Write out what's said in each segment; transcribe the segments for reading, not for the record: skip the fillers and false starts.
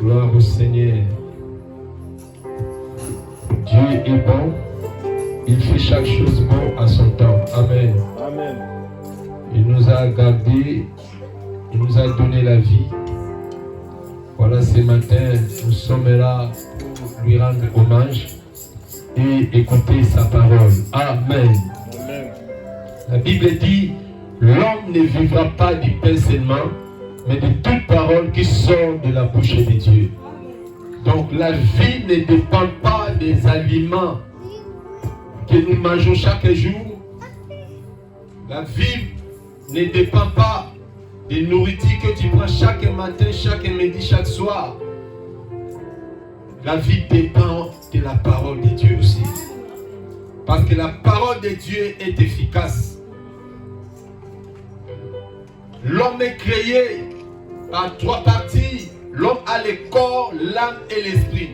Gloire au Seigneur. Dieu est bon. Il fait chaque chose bon à son temps. Amen. Amen. Il nous a gardés. Il nous a donné la vie. Voilà, ce matin, nous sommes là pour lui rendre hommage et écouter sa parole. Amen. Amen. La Bible dit, l'homme ne vivra pas du pain seulement, mais de toute parole qui sort de la bouche de Dieu. Donc la vie ne dépend pas des aliments que nous mangeons chaque jour. La vie ne dépend pas des nourritures que tu prends chaque matin, chaque midi, chaque soir. La vie dépend de la parole de Dieu aussi. Parce que la parole de Dieu est efficace. L'homme est créé par trois parties. L'homme a le corps, l'âme et l'esprit.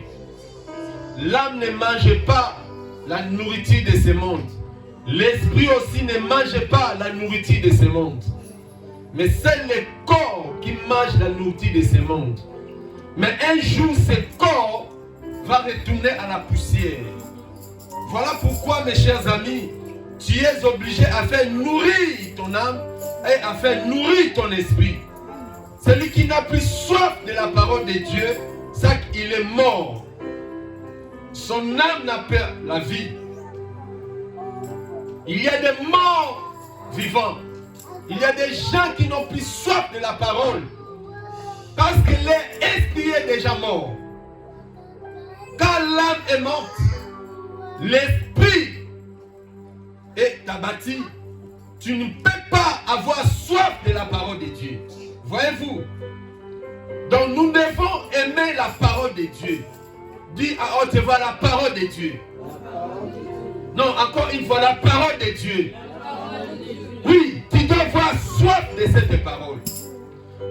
L'âme ne mange pas la nourriture de ce monde. L'esprit aussi ne mange pas la nourriture de ce monde. Mais c'est le corps qui mange la nourriture de ce monde. Mais un jour, ce corps va retourner à la poussière. Voilà pourquoi, mes chers amis, tu es obligé à faire nourrir ton âme et à faire nourrir ton esprit. Celui qui n'a plus soif de la parole de Dieu, c'est qu'il est mort. Son âme n'a pas la vie. Il y a des morts vivants. Il y a des gens qui n'ont plus soif de la parole. Parce que l'esprit est déjà mort. Quand l'âme est morte, l'esprit est abattu. Tu ne peux pas avoir soif de la parole de Dieu. Voyez-vous? Donc nous devons aimer la parole de Dieu. Dis à haute voix la parole de Dieu. Non, encore une fois, la parole de Dieu. Oui, tu dois avoir soif de cette parole.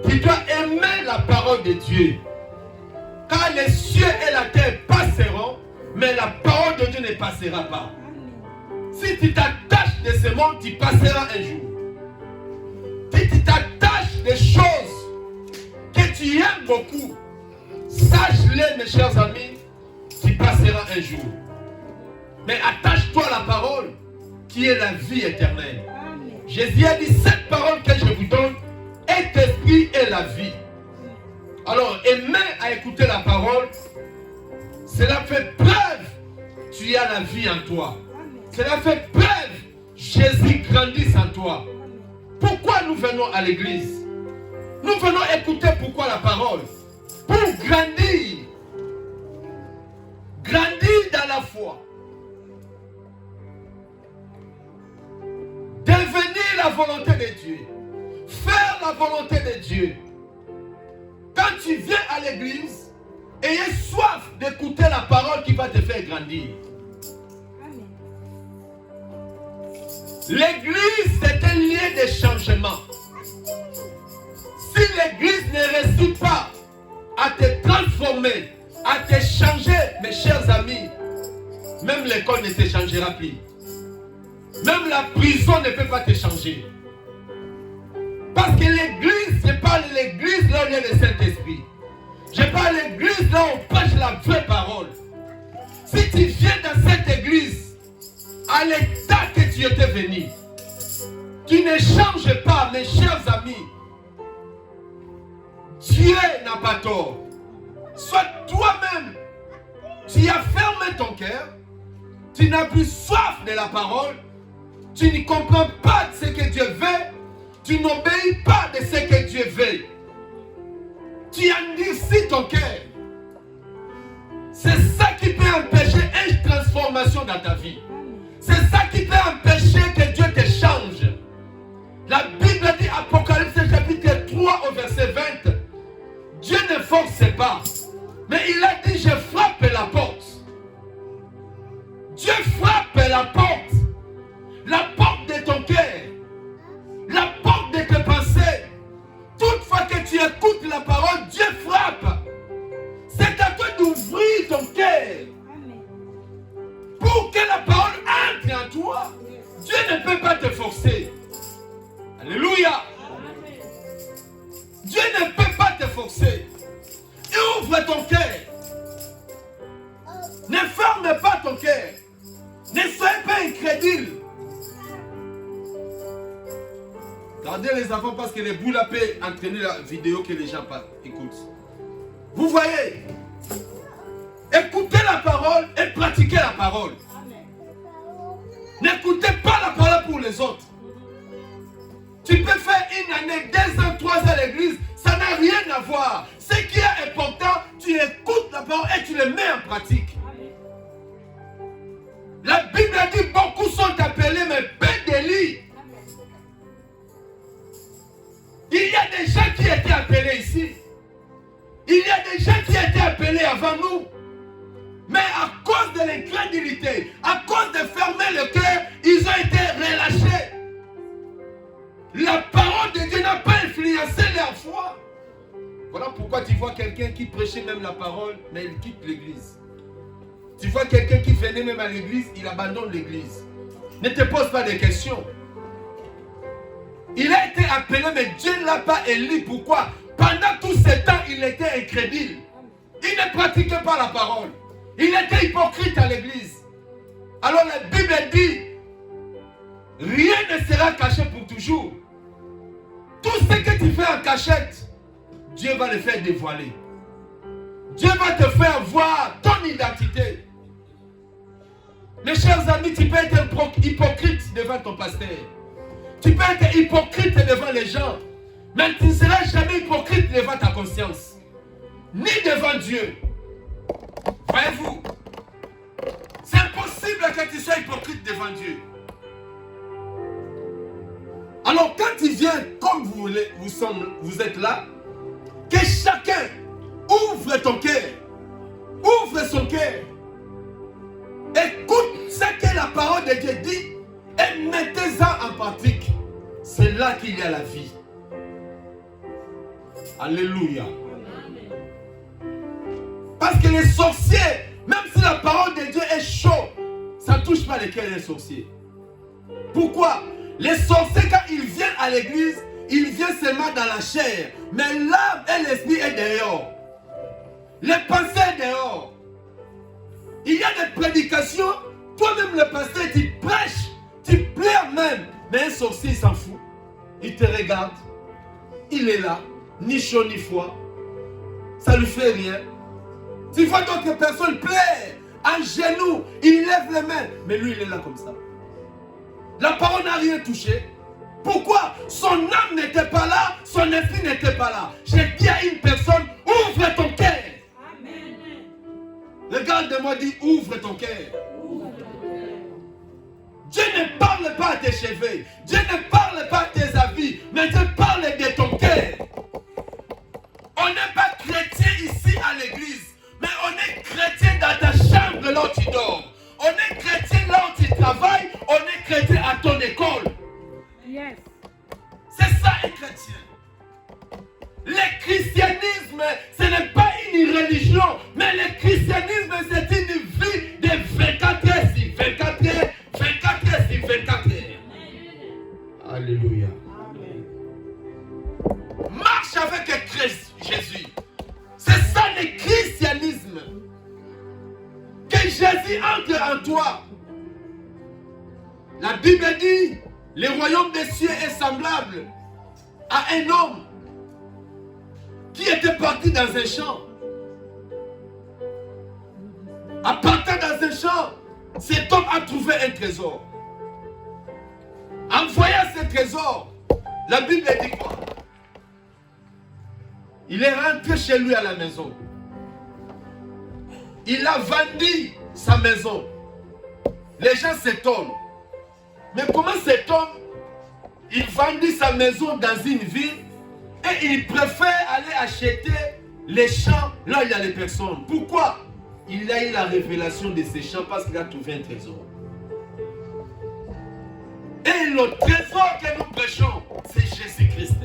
Tu dois aimer la parole de Dieu. Car les cieux et la terre passeront, mais la parole de Dieu ne passera pas. Si tu t'attaches de ce monde, tu passeras un jour. Si tu t'attaches des choses que tu aimes beaucoup, sache-le, mes chers amis, tu passeras un jour. Mais attache-toi à la parole qui est la vie éternelle. Jésus a dit, cette parole que je vous donne est esprit et la vie. Alors, aimer à écouter la parole, cela fait preuve tu as la vie en toi. Cela fait preuve Jésus grandit en toi. Pourquoi nous venons à l'église? Nous venons écouter pourquoi la parole? Pour grandir. Grandir dans la foi. Devenir la volonté de Dieu. Faire la volonté de Dieu. Quand tu viens à l'église, ayez soif d'écouter la parole qui va te faire grandir. L'église, c'est un lieu de changement. Si l'église ne réussit pas à te transformer, à te changer, mes chers amis, même l'école ne te changera plus. Même la prison ne peut pas te changer. Parce que l'église, je parle de l'église là où il y a le Saint-Esprit. Je parle de l'église là où on prêche la vraie parole. Si tu viens dans cette église, à l'état que tu étais venu, tu ne changes pas, mes chers amis. Dieu n'a pas tort. Soit toi-même, tu as fermé ton cœur, tu n'as plus soif de la parole, tu ne comprends pas de ce que Dieu veut, tu n'obéis pas de ce que Dieu veut. Tu endurcis ton cœur. C'est ça qui peut empêcher une transformation dans ta vie. C'est ça qui peut empêcher que Dieu te change. La Bible dit, Apocalypse chapitre 3 au verset 20, Dieu ne force pas, mais il a dit, je frappe la porte. Dieu frappe la porte de ton cœur, la porte de tes pensées. Toutefois que tu écoutes la parole, Dieu frappe. C'est à toi d'ouvrir ton cœur pour que la parole entre en toi. Dieu ne peut pas te forcer. Alléluia. Dieu ne peut pas te forcer. Et ouvre ton cœur. Ne ferme pas ton cœur. Ne soyez pas incrédule. Gardez les enfants parce que les boules à paix entraîner la vidéo que les gens écoutent. Vous voyez? Écoutez la parole et pratiquez la parole. N'écoutez pas la parole pour les autres. Tu peux faire une année, 2 ans, 3 ans à l'église, ça n'a rien à voir. Ce qui est important, tu écoutes la parole et tu le mets en pratique. La Bible dit beaucoup sont appelés, mais peu d'élus. Il y a des gens qui étaient appelés ici. Il y a des gens qui étaient appelés avant nous. Mais à cause de l'incrédulité, à cause de fermer le cœur, ils ont été relâchés. La parole de Dieu n'a pas influencé leur foi. Voilà pourquoi tu vois quelqu'un qui prêchait même la parole, mais il quitte l'église. Tu vois quelqu'un qui venait même à l'église, il abandonne l'église. Ne te pose pas de questions. Il a été appelé, mais Dieu ne l'a pas élu. Pourquoi? Pendant tout ce temps, il était incrédule. Il ne pratiquait pas la parole. Il était hypocrite à l'église. Alors la Bible dit, rien ne sera caché pour toujours. Tout ce que tu fais en cachette, Dieu va le faire dévoiler. Dieu va te faire voir ton identité. Mes chers amis, tu peux être hypocrite devant ton pasteur. Tu peux être hypocrite devant les gens. Mais tu ne seras jamais hypocrite devant ta conscience. Ni devant Dieu. Voyez-vous, c'est impossible que tu sois hypocrite devant Dieu. Alors quand tu viens comme vous êtes là, que chacun ouvre ton cœur, ouvre son cœur, écoute ce que la parole de Dieu dit et mettez-en en pratique. C'est là qu'il y a la vie. Alléluia. Parce que les sorciers, même si la parole de Dieu est chaude, ça ne touche pas les cœurs des sorciers. Pourquoi? Les sorciers, quand ils viennent à l'église, ils viennent seulement dans la chair. Mais l'âme et l'esprit est dehors. Les pensées est dehors. Il y a des prédications, toi-même le pasteur, tu prêches, tu pleures même. Mais un sorcier, il s'en fout. Il te regarde. Il est là, ni chaud ni froid. Ça ne lui fait rien. Tu vois d'autres personnes pleurer, en genoux, il lève les mains. Mais lui, il est là comme ça. La parole n'a rien touché. Pourquoi? Son âme n'était pas là, son esprit n'était pas là. J'ai dit à une personne, ouvre ton cœur. Regarde-moi, dit, ouvre ton cœur. Dieu ne parle pas à tes cheveux. Dieu ne parle pas à tes habits. Mais Dieu parle de ton cœur. On n'est pas chrétien ici à l'église. Mais on est chrétien dans ta chambre là où tu dors. On est chrétien là où tu travailles. On est chrétien à ton école. Yes. C'est ça un chrétien. Le christianisme, ce n'est pas une religion. Mais le christianisme, c'est une vie de 24 heures sur 24 heures. 24 heures sur 24 heures. Alléluia. Amen. Marche avec Jésus. C'est ça le christianisme. Que Jésus entre en toi. La Bible dit, le royaume des cieux est semblable à un homme qui était parti dans un champ. En partant dans un champ, cet homme a trouvé un trésor. En voyant ce trésor, la Bible dit quoi? Il est rentré chez lui à la maison. Il a vendu sa maison. Les gens s'étonnent. Mais comment cet homme, il vendit sa maison dans une ville et il préfère aller acheter les champs là où il y a les personnes. Pourquoi? Il a eu la révélation de ces champs parce qu'il a trouvé un trésor. Et le trésor que nous prêchons, c'est Jésus-Christ.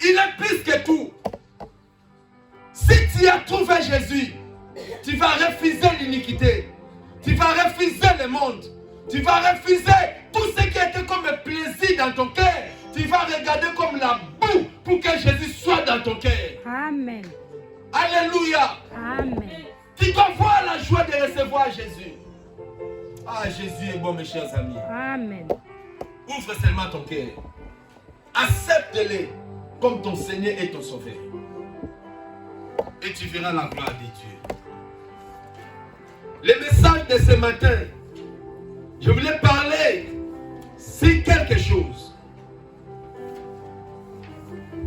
Il est plus que tout. Si tu as trouvé Jésus, tu vas refuser l'iniquité. Tu vas refuser le monde. Tu vas refuser tout ce qui était comme un plaisir dans ton cœur. Tu vas regarder comme la boue pour que Jésus soit dans ton cœur. Amen. Alléluia. Amen. Tu dois voir la joie de recevoir Jésus. Ah, Jésus est bon, mes chers amis. Amen. Ouvre seulement ton cœur. Accepte-le comme ton Seigneur et ton Sauveur. Et tu verras la gloire de Dieu. Le message de ce matin, je voulais parler sur quelque chose.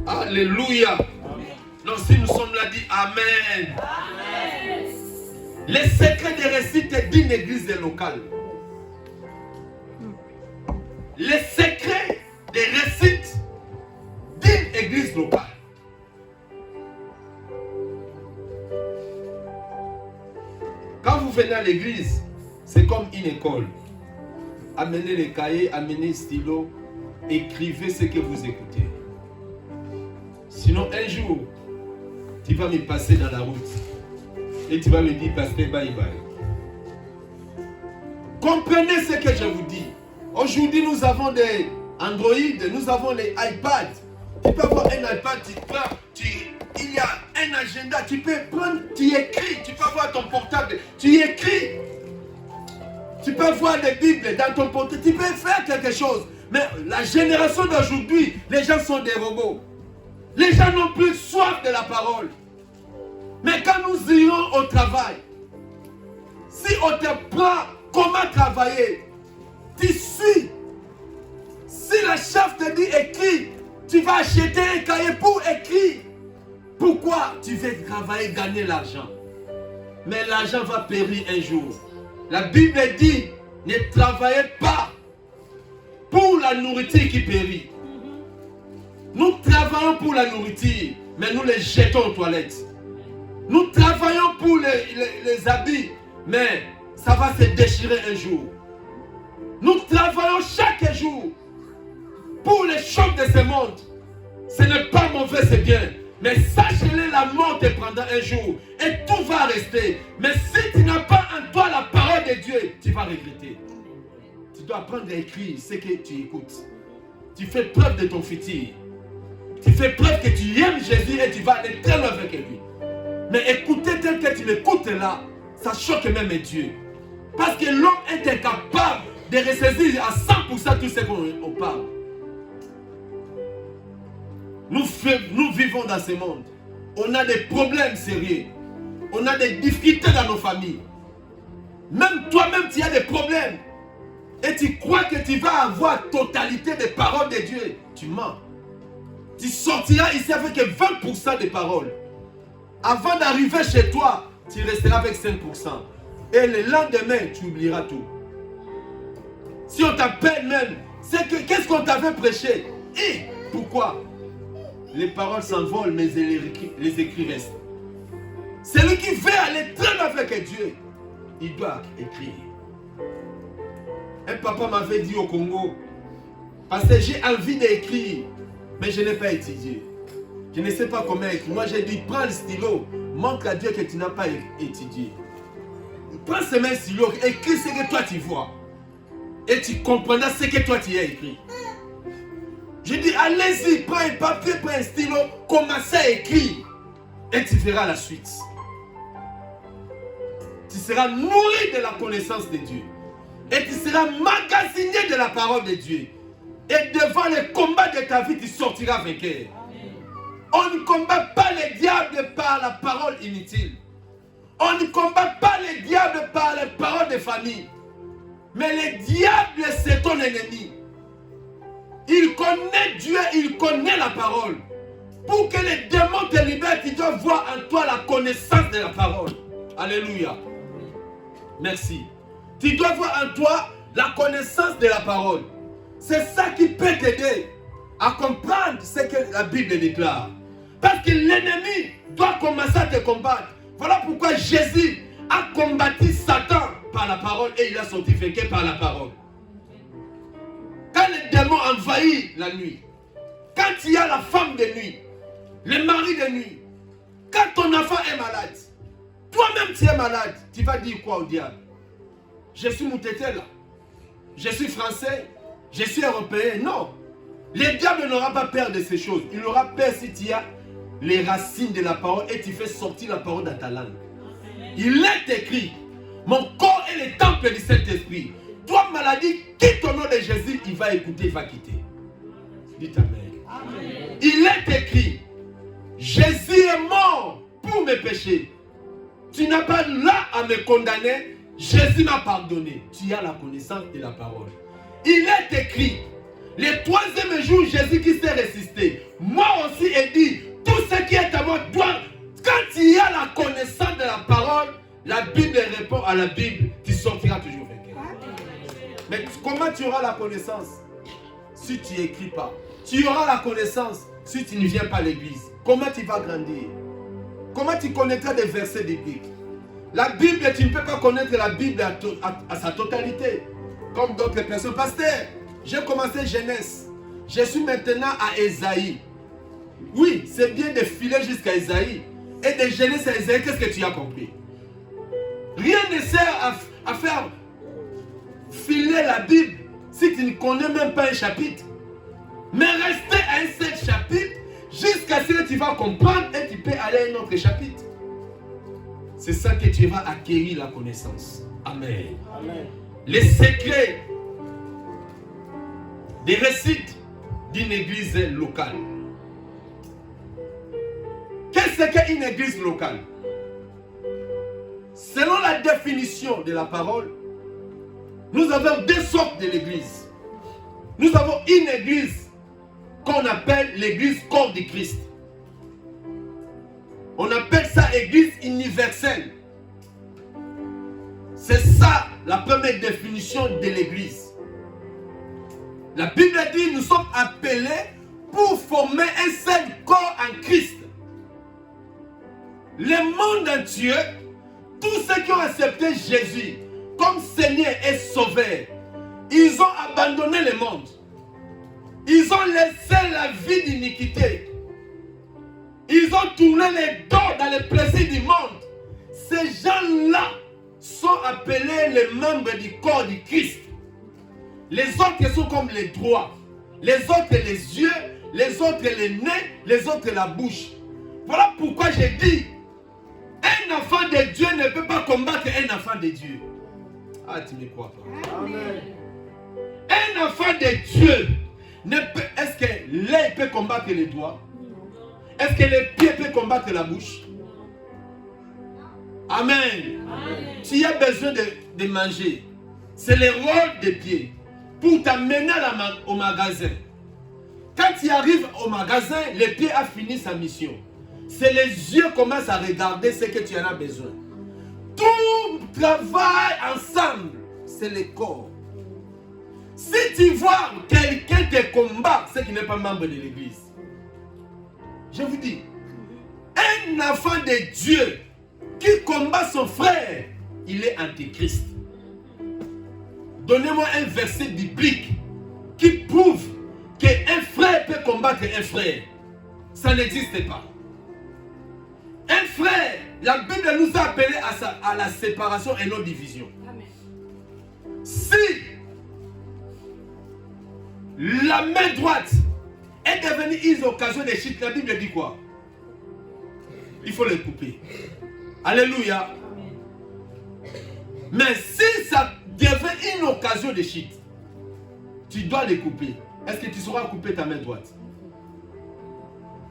Alléluia. Donc si nous sommes là, dit Amen. Amen. Les secrets de réussite d'une église locale. Les secrets de réussite d'une église locale. Quand vous venez à l'église, c'est comme une école. Amenez les cahiers, amenez le stylo, écrivez ce que vous écoutez. Sinon, un jour, tu vas me passer dans la route et tu vas me dire, pasteur, bye bye. Comprenez ce que je vous dis. Aujourd'hui, nous avons des Android, nous avons les iPads. Tu peux avoir un iPad, il y a un agenda, tu peux prendre, tu écris, tu peux avoir ton portable, tu écris. Tu peux voir des Bibles dans ton portable, tu peux faire quelque chose. Mais la génération d'aujourd'hui, les gens sont des robots. Les gens n'ont plus soif de la parole. Mais quand nous irons au travail, si on te prend comment travailler, tu suis. Si le chef te dit écris, tu vas acheter un cahier pour écrire. Pourquoi? Tu veux travailler, gagner l'argent. Mais l'argent va périr un jour. La Bible dit, ne travaillez pas pour la nourriture qui périt. Nous travaillons pour la nourriture, mais nous les jetons aux toilettes. Nous travaillons pour les habits, mais ça va se déchirer un jour. Nous travaillons chaque jour pour les choses de ce monde. Ce n'est pas mauvais, c'est bien. Mais sache-le, la mort te prendra un jour et tout va rester. Mais si tu n'as pas en toi la parole de Dieu, tu vas regretter. Tu dois apprendre à écrire ce que tu écoutes. Tu fais preuve de ton futur. Tu fais preuve que tu aimes Jésus et tu vas aller très loin avec lui. Mais écouter tel que tu m'écoutes là, ça choque même Dieu. Parce que l'homme est incapable de ressaisir à 100% tout ce qu'on parle. Nous vivons dans ce monde. On a des problèmes sérieux. On a des difficultés dans nos familles. Même toi-même, tu as des problèmes. Et tu crois que tu vas avoir totalité des paroles de Dieu. Tu mens. Tu sortiras ici avec 20% des paroles. Avant d'arriver chez toi, tu resteras avec 5%. Et le lendemain, tu oublieras tout. Si on t'appelle même, c'est que qu'est-ce qu'on t'avait prêché? Et pourquoi? Les paroles s'envolent, mais les écrits restent. Celui qui veut aller très loin avec Dieu, il doit écrire. Un papa m'avait dit au Congo, parce que j'ai envie d'écrire, mais je n'ai pas étudié. Je ne sais pas comment écrire. Moi j'ai dit, prends le stylo, montre à Dieu que tu n'as pas étudié. Prends ce même stylo, écris ce que toi tu vois. Et tu comprendras ce que toi tu as écrit. Je dis, allez-y, prends un papier, prends un stylo, commencez à écrire. Et tu verras la suite. Tu seras nourri de la connaissance de Dieu. Et tu seras magasiné de la parole de Dieu. Et devant les combats de ta vie, tu sortiras vainqueur. On ne combat pas les diables par la parole inutile. On ne combat pas les diables par les paroles de famille. Mais le diable, c'est ton ennemi. Il connaît Dieu, il connaît la parole. Pour que les démons te libèrent, tu dois voir en toi la connaissance de la parole. Alléluia. Merci. Tu dois voir en toi la connaissance de la parole. C'est ça qui peut t'aider à comprendre ce que la Bible déclare. Parce que l'ennemi doit commencer à te combattre. Voilà pourquoi Jésus a combattu Satan par la parole et il a sorti vainqueur par la parole. Quand le démon envahit la nuit, quand il y a la femme de nuit, le mari de nuit, quand ton enfant est malade, toi-même tu es malade, tu vas dire quoi au diable? Je suis moutété là, je suis français, je suis européen. Non, le diable n'aura pas peur de ces choses. Il aura peur si tu as les racines de la parole et tu fais sortir la parole dans ta langue. Il est écrit, mon corps est le temple du Saint-Esprit. Toi, maladie, quitte au nom de Jésus, il va écouter, il va quitter. Dites Amen. Amen. Il est écrit, Jésus est mort pour mes péchés. Tu n'as pas là à me condamner. Jésus m'a pardonné. Tu as la connaissance de la parole. Il est écrit, le troisième jour, Jésus qui s'est ressuscité. Moi aussi, il dit, tout ce qui est à moi doit. Quand il y a la connaissance de la parole, la Bible répond à la Bible, tu sortiras toujours vainqueur. Mais comment tu auras la connaissance si tu n'écris pas? Tu auras la connaissance si tu ne viens pas à l'église. Comment tu vas grandir? Comment tu connaîtras des versets bibliques? La Bible, tu ne peux pas connaître la Bible à sa totalité. Comme d'autres personnes. Pasteur, j'ai commencé Genèse. Je suis maintenant à Ésaïe. Oui, c'est bien de filer jusqu'à Ésaïe. Et de Genèse à Ésaïe, qu'est-ce que tu as compris? Rien ne sert à faire filer la Bible si tu ne connais même pas un chapitre. Mais rester à un seul chapitre jusqu'à ce que tu vas comprendre et tu peux aller à un autre chapitre. C'est ça que tu vas acquérir la connaissance. Amen. Amen. Les secrets des récits d'une église locale. Qu'est-ce qu'une église locale? Selon la définition de la parole, nous avons deux sortes de l'église. Nous avons une église qu'on appelle l'église corps du Christ. On appelle ça église universelle. C'est ça la première définition de l'église. La Bible dit nous sommes appelés pour former un seul corps en Christ. Le monde entier, tous ceux qui ont accepté Jésus comme Seigneur et Sauveur, ils ont abandonné le monde. Ils ont laissé la vie d'iniquité. Ils ont tourné les dos dans les plaisirs du monde. Ces gens-là sont appelés les membres du corps du Christ. Les autres sont comme les doigts, les autres les yeux, les autres les nez, les autres la bouche. Voilà pourquoi j'ai dit, un enfant de Dieu ne peut pas combattre un enfant de Dieu. Ah, tu ne me crois pas. Amen. Un enfant de Dieu, est-ce que l'œil peut combattre les doigts? Est-ce que les pieds peuvent combattre la bouche? Amen. Amen. Tu as besoin de manger. C'est le rôle des pieds pour t'amener au magasin. Quand tu arrives au magasin, les pieds a fini sa mission. C'est les yeux qui commencent à regarder ce que tu en as besoin. Tout travaille ensemble. C'est le corps. Si tu vois quelqu'un te combat, c'est qu'il n'est pas membre de l'église. Je vous dis, un enfant de Dieu qui combat son frère, il est antichrist. Donnez-moi un verset biblique qui prouve qu'un frère peut combattre un frère. Ça n'existe pas. Un frère, la Bible nous a appelés à la séparation et non division. Amen. Si la main droite est devenue une occasion de chute, la Bible dit quoi? Il faut le couper. Alléluia. Amen. Mais si ça devient une occasion de chute, tu dois le couper. Est-ce que tu sauras couper ta main droite?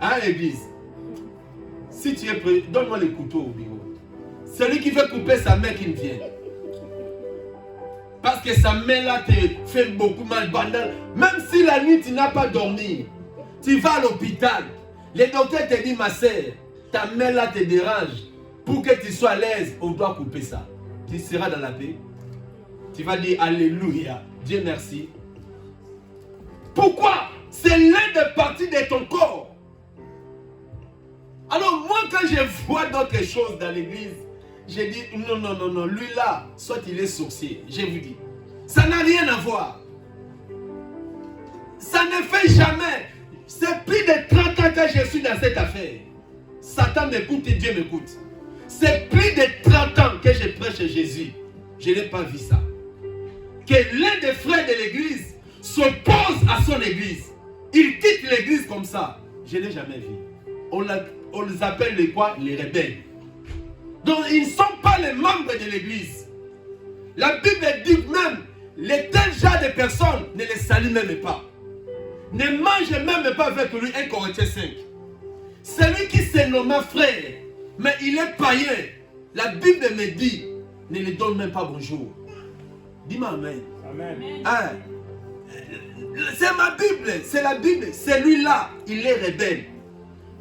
Hein, l'église? Si tu es prêt, donne-moi le couteau au bureau. Celui qui veut couper sa main, qu'il vienne. Parce que sa main là te fait beaucoup mal. Même si la nuit tu n'as pas dormi, tu vas à l'hôpital. Le docteur te dit, ma soeur, ta main là te dérange. Pour que tu sois à l'aise, on doit couper ça. Tu seras dans la paix. Tu vas dire Alléluia, Dieu merci. Pourquoi? C'est l'une des parties de ton corps. Alors moi quand je vois d'autres choses dans l'église, je dis non, lui là, soit il est sorcier, je vous dis. Ça n'a rien à voir. Ça ne fait jamais. C'est plus de 30 ans que je suis dans cette affaire. Satan m'écoute et Dieu m'écoute. C'est plus de 30 ans que je prêche Jésus. Je n'ai pas vu ça. Que l'un des frères de l'église s'oppose à son église. Il quitte l'église comme ça. Je n'ai jamais vu. on les appelle les quoi? Les rebelles. Donc ils ne sont pas les membres de l'église. La Bible dit même, les tels genre de personnes ne les saluent même pas. Ne mange même pas avec lui 1 Corinthiens 5. Celui qui se nomme frère, mais il est païen, la Bible me dit, ne lui donne même pas bonjour. Dis-moi amen. Amen. Ah, c'est ma Bible, c'est la Bible. Celui-là, il est rebelle.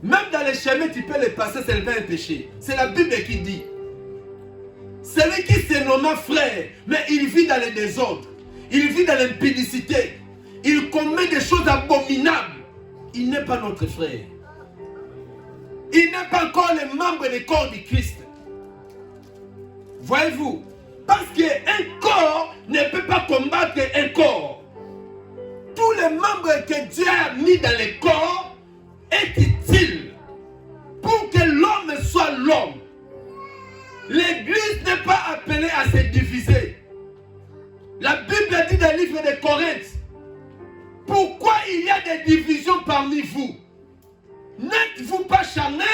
Même dans les chemins, tu peux les passer, c'est pas un péché. C'est la Bible qui dit. Celui qui se nomme frère, mais il vit dans le désordre, il vit dans l'impudicité, il commet des choses abominables, il n'est pas notre frère. Il n'est pas encore le membre du corps du Christ. Voyez-vous? Parce qu'un corps ne peut pas combattre un corps. Tous les membres que Dieu a mis dans le corps est utile pour que l'homme soit l'homme. L'église n'est pas appelée à se diviser. La Bible dit dans le livre de Corinthe, pourquoi il y a des divisions parmi vous? N'êtes-vous pas charnel?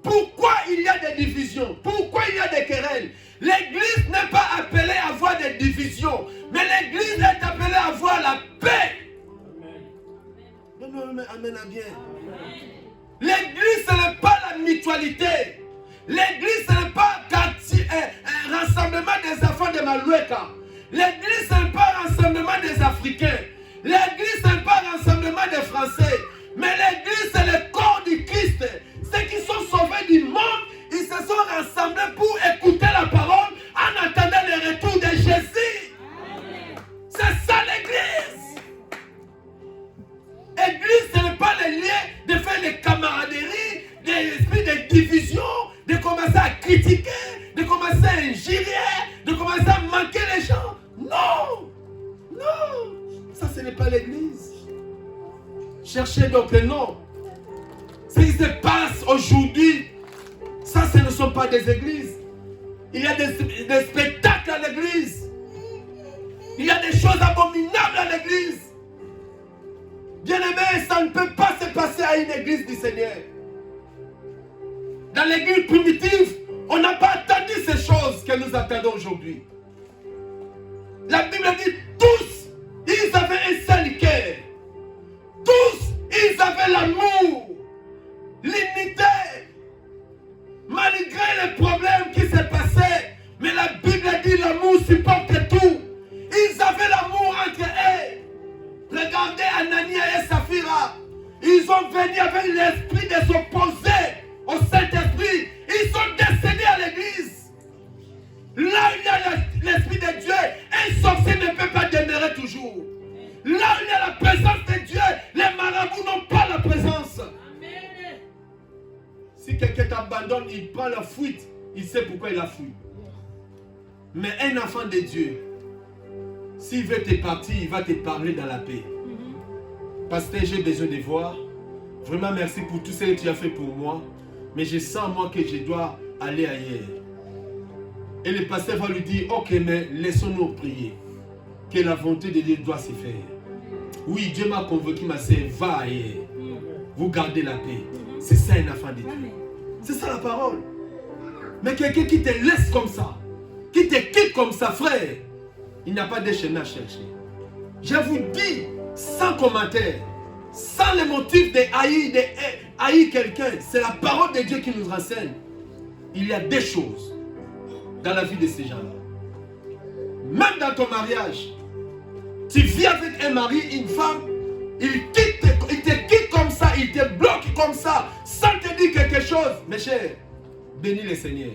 Pourquoi il y a des divisions? Pourquoi il y a des querelles? L'église n'est pas appelée à avoir des divisions, mais l'église est appelée à avoir la paix. Amen. Amen. L'église, ce n'est pas la mutualité. L'église, ce n'est pas un rassemblement des enfants de Maloueka. L'église, ce n'est pas un rassemblement des Africains. L'église, ce n'est pas un rassemblement des Français. Mais l'église, c'est le corps du Christ. Ceux qui sont sauvés du monde, ils se sont rassemblés pour écouter la parole en attendant le retour de Jésus. C'est ça l'église. L'église, ce n'est pas le lien de faire des camaraderies, des esprits de division, de commencer à critiquer, de commencer à injurier, de commencer à manquer les gens. Non. Non. Ça, ce n'est pas l'église. Cherchez donc le nom. Ce qui se passe aujourd'hui, ça, ce ne sont pas des églises. Il y a des spectacles à l'église. Il y a des choses abominables à l'église. Bien-aimé, ça ne peut pas se passer à une église du Seigneur. Dans l'église primitive, on n'a pas attendu ces choses que nous attendons aujourd'hui. La Bible dit, tous, ils avaient un seul cœur. Tous, ils avaient l'amour, l'unité. Malgré les problèmes qui se passaient, mais la Bible dit l'amour supporte tout. Ils avaient l'amour entre eux. Regardez Anania et Saphira. Ils ont venu avec l'esprit de s'opposer au Saint-Esprit. Ils sont décédés à l'église. Là où il y a l'esprit de Dieu, un sorcier ne peut pas demeurer toujours. Là où il y a la présence de Dieu, les marabouts n'ont pas la présence. Amen. Si quelqu'un t'abandonne, il prend la fuite, il sait pourquoi il a fui. Mais un enfant de Dieu, s'il veut te partir, il va te parler dans la paix. Pasteur, j'ai besoin de voir. Vraiment merci pour tout ce que tu as fait pour moi. Mais je sens moi que je dois aller ailleurs. Et le pasteur va lui dire, ok, mais laissons-nous prier. Que la volonté de Dieu doit se faire. Oui, Dieu m'a convoqué, ma sœur, va ailleurs. Vous gardez la paix. C'est ça un enfant de Dieu. C'est ça la parole. Mais quelqu'un qui te laisse comme ça, qui te quitte comme ça, frère, il n'a pas de chemin à chercher. Je vous dis, sans commentaire, sans le motif de haïr quelqu'un, c'est la parole de Dieu qui nous renseigne. Il y a des choses dans la vie de ces gens-là. Même dans ton mariage, tu vis avec un mari, une femme, il te quitte comme ça, il te bloque comme ça, sans te dire quelque chose. Mes chers, bénis le Seigneur.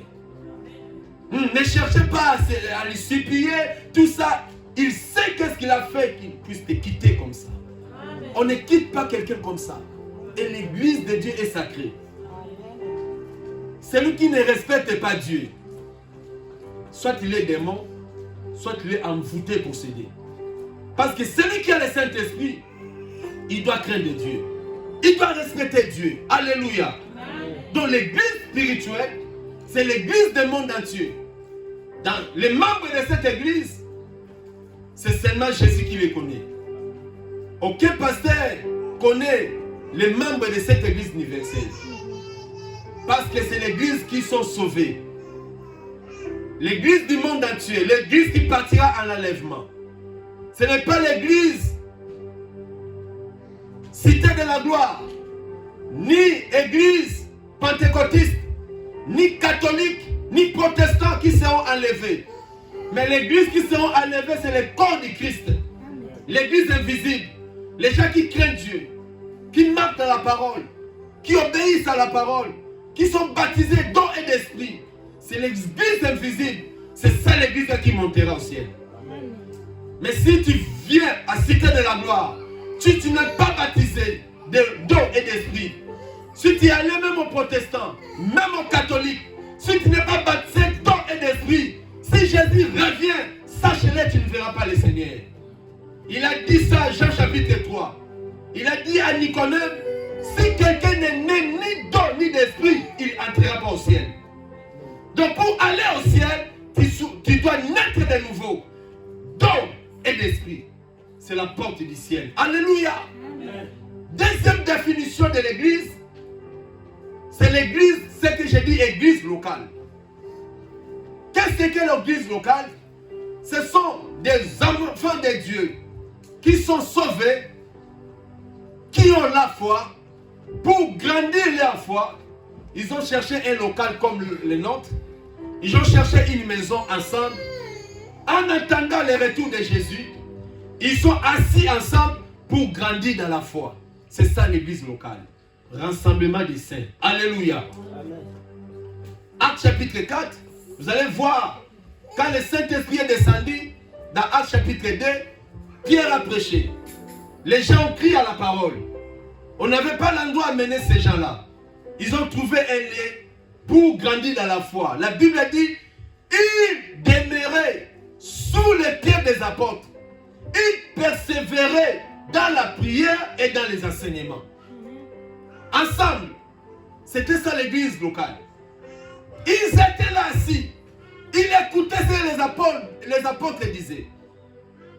Ne cherchez pas à lui supplier, tout ça. Il sait qu'est-ce qu'il a fait qu'il puisse te quitter comme ça. On ne quitte pas quelqu'un comme ça. Et l'église de Dieu est sacrée. Celui qui ne respecte pas Dieu, soit il est démon, soit il est envoûté pour céder. Parce que celui qui a le Saint-Esprit, il doit craindre Dieu. Il doit respecter Dieu. Alléluia. Donc l'église spirituelle, c'est l'église du monde entier. Dans les membres de cette église, c'est seulement Jésus qui les connaît. Aucun pasteur connaît les membres de cette église universelle. Parce que c'est l'église qui sont sauvés. L'église du monde entier, l'église qui partira en enlèvement. Ce n'est pas l'église cité de la gloire, ni église pentecôtiste, ni catholique, ni protestant qui seront enlevés. Mais l'église qui seront enlevés, c'est le corps du Christ. L'église invisible. Les gens qui craignent Dieu, qui marchent dans la parole, qui obéissent à la parole, qui sont baptisés d'eau et d'esprit. C'est l'église invisible. C'est ça l'église qui montera au ciel. Mais si tu viens à cité de la gloire, si tu n'es pas baptisé d'eau et d'esprit, si tu es allé même aux protestants, même aux catholiques, si tu n'es pas baptisé d'eau et d'esprit, si Jésus revient, sache-le, tu ne verras pas le Seigneur. Il a dit ça à Jean chapitre 3. Il a dit à Nicodème, si quelqu'un n'est né ni d'eau ni d'esprit, il n'entrera pas au ciel. Donc pour aller au ciel, tu dois naître de nouveau d'eau et d'esprit. C'est la porte du ciel. Alléluia. Amen. Deuxième définition de l'église, c'est l'église, ce que j'ai dit, église locale. Qu'est-ce que l'église locale? Ce sont des enfants de Dieu qui sont sauvés, qui ont la foi. Pour grandir leur foi, ils ont cherché un local comme le nôtre. Ils ont cherché une maison ensemble. En attendant le retour de Jésus, ils sont assis ensemble pour grandir dans la foi. C'est ça l'église locale. Rassemblement des saints. Alléluia. Amen. Acte chapitre 4, vous allez voir, quand le Saint-Esprit est descendu, dans Acte chapitre 2, Pierre a prêché. Les gens ont crié à la parole. On n'avait pas l'endroit à mener ces gens-là. Ils ont trouvé un lieu pour grandir dans la foi. La Bible dit, ils demeuraient sous les pieds des apôtres. Ils persévéraient dans la prière et dans les enseignements. Ensemble, c'était ça l'église locale. Ils étaient là assis. Ils écoutaient ce que les apôtres disaient.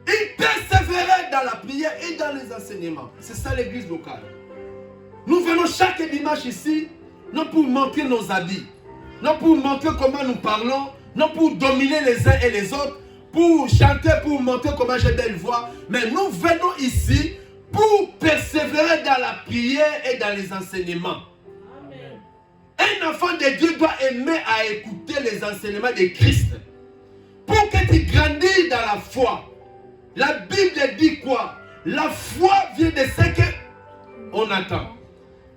Ils persévéraient dans la prière et dans les enseignements. C'est ça l'église locale. Nous venons chaque dimanche ici, non pour montrer nos habits, non pour montrer comment nous parlons, non pour dominer les uns et les autres, pour chanter, pour montrer comment j'ai belle voix. Mais nous venons ici pour persévérer dans la prière et dans les enseignements. Amen. Un enfant de Dieu doit aimer à écouter les enseignements de Christ. Pour que tu grandisses dans la foi. La Bible dit quoi? La foi vient de ce qu'on attend.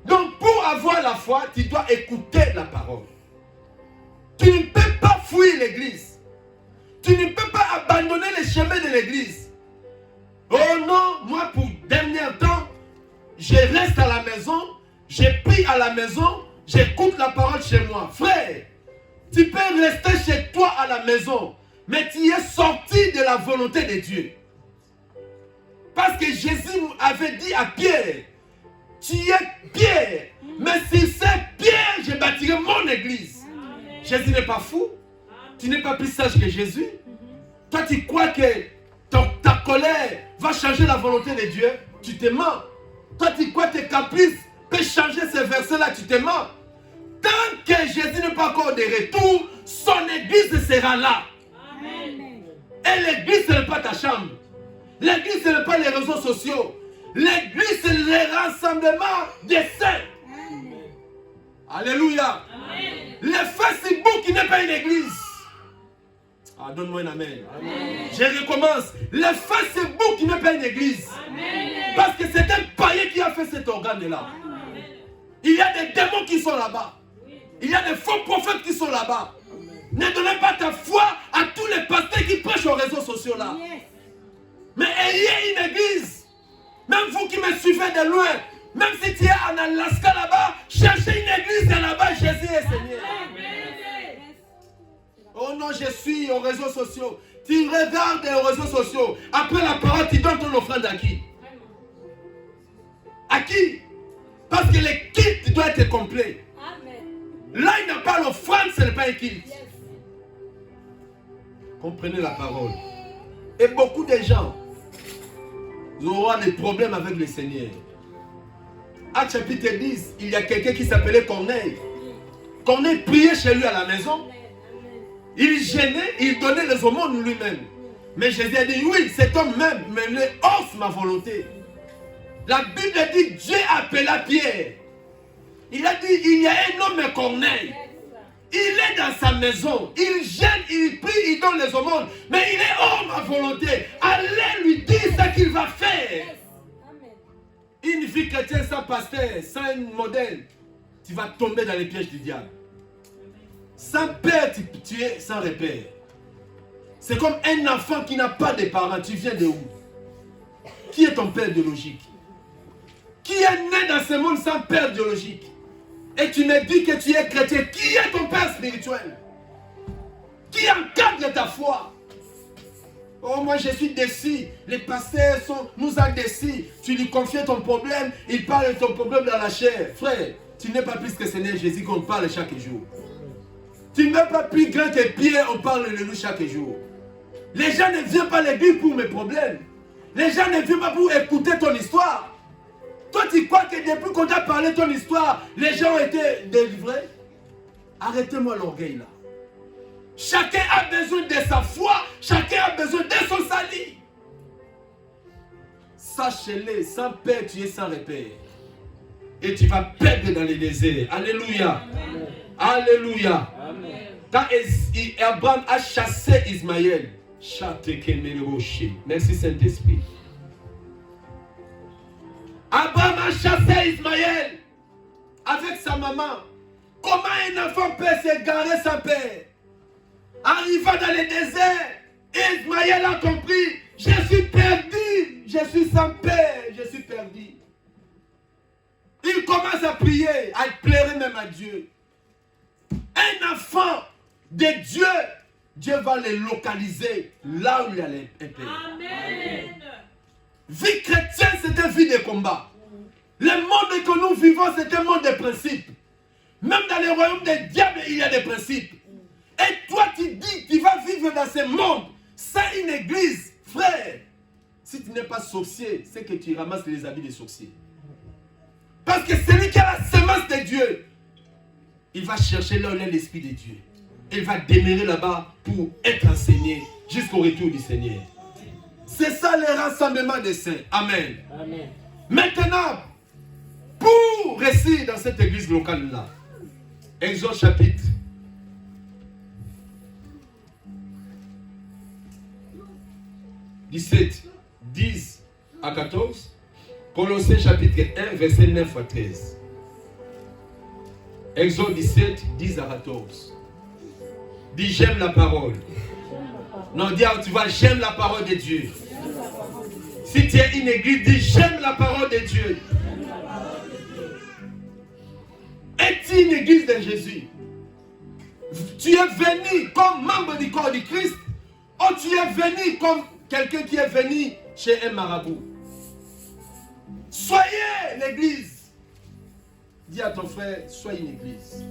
Donc pour avoir la foi, tu dois écouter la parole. Tu ne peux pas fuir l'église. Tu ne peux pas abandonner les chemins de l'église. Oh non, moi pour dernier temps, je reste à la maison, je prie à la maison, j'écoute la parole chez moi. Frère, tu peux rester chez toi à la maison, mais tu es sorti de la volonté de Dieu. Parce que Jésus avait dit à Pierre, tu es Pierre, mais sur cette pierre, je bâtirai mon église. Amen. Jésus n'est pas fou. Tu n'es pas plus sage que Jésus. Toi, tu crois que ta colère va changer la volonté de Dieu? Tu te mens. Toi, tu crois que tes caprices peuvent changer ces versets-là? Tu te mens. Tant que Jésus n'est pas encore de retour, son église sera là. Amen. Et l'église, ce n'est pas ta chambre. L'église, ce n'est pas les réseaux sociaux. L'église, c'est le rassemblement des saints. Amen. Alléluia. Amen. Le Facebook n'est pas une église. Ah, donne-moi un amen. Amen. Je recommence. Le Facebook n'est pas une église. Amen. Parce que c'est un païen qui a fait cet organe-là. Amen. Il y a des démons qui sont là-bas. Il y a des faux prophètes qui sont là-bas. Ne donnez pas ta foi à tous les pasteurs qui prêchent aux réseaux sociaux là. Yes. Mais ayez une église. Même vous qui me suivez de loin, même si tu es en Alaska là-bas, cherchez une église là-bas, Jésus est Seigneur. Amen. Oh non, je suis aux réseaux sociaux. Tu regardes aux réseaux sociaux. Après la parole, tu donnes ton offrande à qui? À qui? Parce que le kit doit être complet. Amen. Là, il n'a pas l'offrande, ce n'est pas un kit. Yes. Comprenez la parole. Et beaucoup de gens auront des problèmes avec le Seigneur. Actes chapitre 10, il y a quelqu'un qui s'appelait Corneille. Corneille priait chez lui à la maison. Il gênait, il donnait les aumônes lui-même. Mais Jésus a dit, oui, cet homme même, mais il ose ma volonté. La Bible dit, Dieu appela Pierre. Il a dit, il y a un homme Corneille. Il est dans sa maison. Il gêne, il prie, il donne les aumônes. Mais il est hors ma volonté. Allez lui dire ce qu'il va faire. Une vie chrétienne sans pasteur, sans un modèle, tu vas tomber dans les pièges du diable. Sans père, tu es sans repère. C'est comme un enfant qui n'a pas de parents. Tu viens de où? Qui est ton père biologique? Qui est né dans ce monde sans père biologique? Et tu me dis que tu es chrétien. Qui est ton père spirituel? Qui encadre ta foi? Oh, moi je suis déçu. Les pasteurs nous ont déçus. Tu lui confies ton problème, il parle de ton problème dans la chair. Frère, tu n'es pas plus que Seigneur Jésus qu'on parle chaque jour. Tu n'es pas plus grand que Pierre, on parle de lui chaque jour. Les gens ne viennent pas à l'église pour mes problèmes. Les gens ne viennent pas pour écouter ton histoire. Toi, tu crois que depuis qu'on t'a parlé de ton histoire, les gens ont été délivrés? Arrêtez-moi l'orgueil là. Chacun a besoin de sa foi. Chacun a besoin de son salut. Sachez-le, sans père, tu es sans repère. Et tu vas perdre dans les déserts. Alléluia. Amen. Alléluia. Amen. Quand Abraham a chassé Ismaël, merci Saint-Esprit. Abraham a chassé Ismaël avec sa maman. Comment un enfant peut s'égarer sans père? Arriva dans le désert, Ismaël a compris, je suis perdu, je suis sans père, je suis perdu. Il commence à prier, à pleurer même à Dieu. Un enfant de Dieu, Dieu va le localiser là où il y a un père. Amen. Vie chrétienne, c'est une vie de combat. Le monde que nous vivons, c'est un monde de principes. Même dans le royaume des diables, il y a des principes. Et toi, tu dis, tu vas vivre dans ce monde sans une église. Frère, si tu n'es pas sorcier, c'est que tu ramasses les habits des sorciers. Parce que celui qui a la semence de Dieu, il va chercher là où est l'Esprit de Dieu. Il va demeurer là-bas pour être enseigné jusqu'au retour du Seigneur. C'est ça le rassemblement des saints. Amen. Amen. Maintenant, pour rester dans cette église locale-là, Exode chapitre 17, 10 à 14. Colossiens chapitre 1, verset 9 à 13. Exode 17, 10 à 14. Dis j'aime la parole. Non, dis tu vois, j'aime la parole de Dieu. Si tu es une église, dis j'aime la parole de Dieu. Es-tu une église de Jésus? Tu es venu comme membre du corps du Christ, ou tu es venu comme quelqu'un qui est venu chez un marabout? Soyez l'église. Dis à ton frère, soyez une église.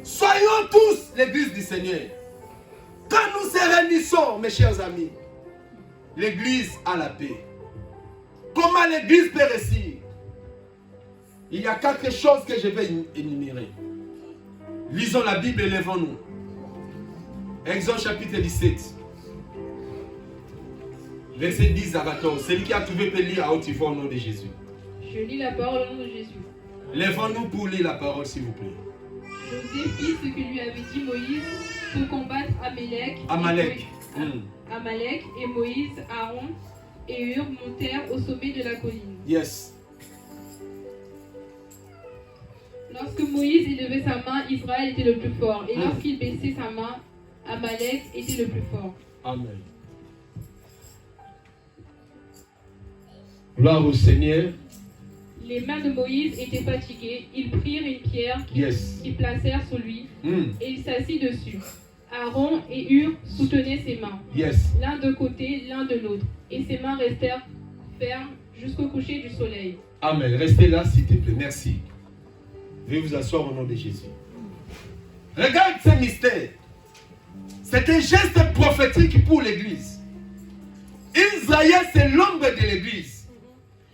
Soyons tous l'église du Seigneur. Quand nous se réunissons, mes chers amis, l'église a la paix. Comment l'église peut réussir? Il y a quelque chose que je vais énumérer. Lisons la Bible et levons-nous. Exode chapitre 17. Verset 10 à 14. Celui qui a trouvé peut lire à haute voix au nom de Jésus. Je lis la parole au nom de Jésus. Lèvons-nous pour lire la parole, s'il vous plaît. Josué fit ce que lui avait dit Moïse pour combattre Amalek. Amalek et Moïse, Aaron et Hur montèrent au sommet de la colline. Yes. Lorsque Moïse élevait sa main, Israël était le plus fort. Et lorsqu'il baissait sa main, Amalek était le plus fort. Amen. Gloire au Seigneur. Les mains de Moïse étaient fatiguées. Ils prirent une pierre qu'ils placèrent sur lui et il s'assit dessus. Aaron et Hur soutenaient ses mains, l'un de côté, l'un de l'autre. Et ses mains restèrent fermes jusqu'au coucher du soleil. Amen. Restez là, s'il te plaît. Merci. Veuillez vous asseoir au nom de Jésus. Regarde ce mystère. C'est un geste prophétique pour l'église. Israël, c'est l'ombre de l'église.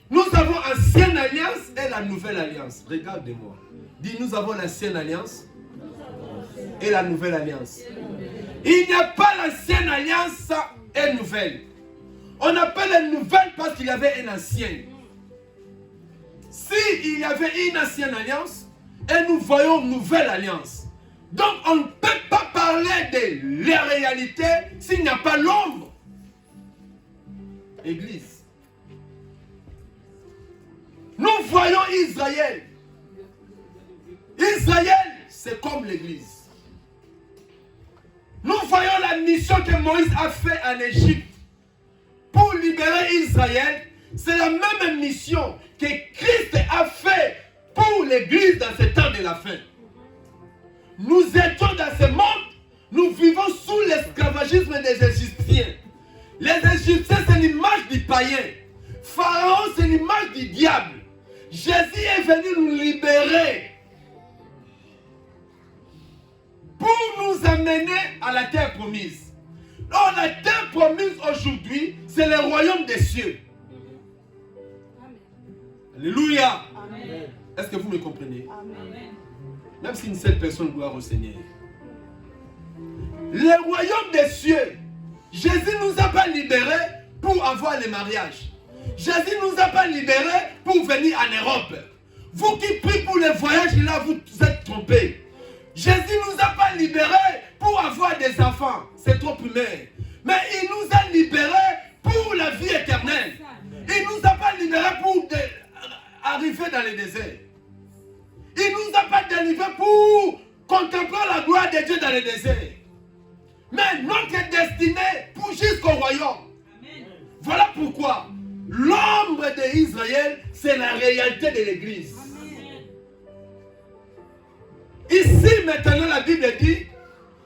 Nous avons l'ancienne alliance et la nouvelle alliance. Regardez-moi. Dis, nous avons l'ancienne alliance et la nouvelle alliance. Il n'y a pas l'ancienne alliance et nouvelle. On appelle la nouvelle parce qu'il y avait une ancienne. S'il y avait une ancienne alliance et nous voyons une nouvelle alliance. Donc on ne peut pas parler de la réalité s'il n'y a pas l'ombre. Église. Nous voyons Israël. Israël, c'est comme l'église. Nous voyons la mission que Moïse a faite en Égypte pour libérer Israël. C'est la même mission que Christ a fait pour l'église dans ce temps de la fin. Nous étions dans ce monde, nous vivons sous l'esclavagisme des Égyptiens. Les Égyptiens, c'est l'image du païen. Pharaon, c'est l'image du diable. Jésus est venu nous libérer pour nous amener à la terre promise. Or, la terre promise aujourd'hui, c'est le royaume des cieux. Amen. Alléluia. Amen. Est-ce que vous me comprenez? Amen. Même si une seule personne, gloire au Seigneur. Le royaume des cieux, Jésus nous a pas libérés pour avoir le mariage. Jésus nous a pas libérés pour venir en Europe. Vous qui priez pour le voyage, là, vous êtes trompés. Jésus nous a pas libérés pour avoir des enfants. C'est trop primaire. Mais il nous a libérés pour la vie éternelle. Il nous a pas libérés pour arriver dans le désert. Il nous a pas délivrés pour contempler la gloire de Dieu dans le désert. Mais notre destinée pour jusqu'au royaume. Voilà pourquoi l'ombre d'Israël, c'est la réalité de l'église. Ici, maintenant, la Bible dit,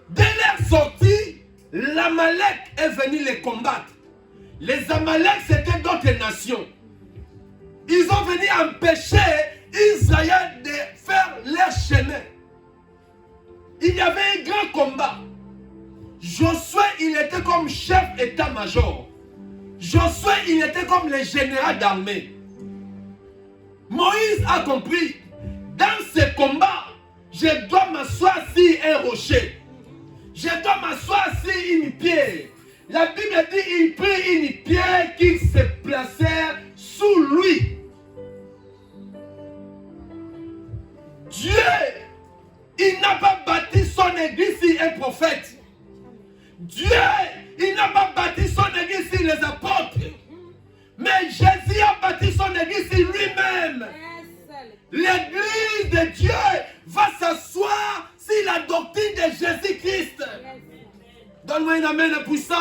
dès leur sortie, l'Amalek est venu les combattre. Les Amalek, c'était d'autres nations. Ils ont venu empêcher Israël de faire leur chemin. Il y avait un grand combat. Josué, il était comme chef état-major. Josué, il était comme le général d'armée. Moïse a compris, dans ce combat, je dois m'asseoir sur un rocher. Je dois m'asseoir sur une pierre. La Bible dit, il prit une pierre qui se plaçait sous lui. Dieu, il n'a pas bâti son église sur un prophète. Dieu, il n'a pas bâti son église sur les apôtres. Mais Jésus a bâti son église sur lui-même. L'église de Dieu va s'asseoir sur la doctrine de Jésus-Christ. Donne-moi une amen puissant.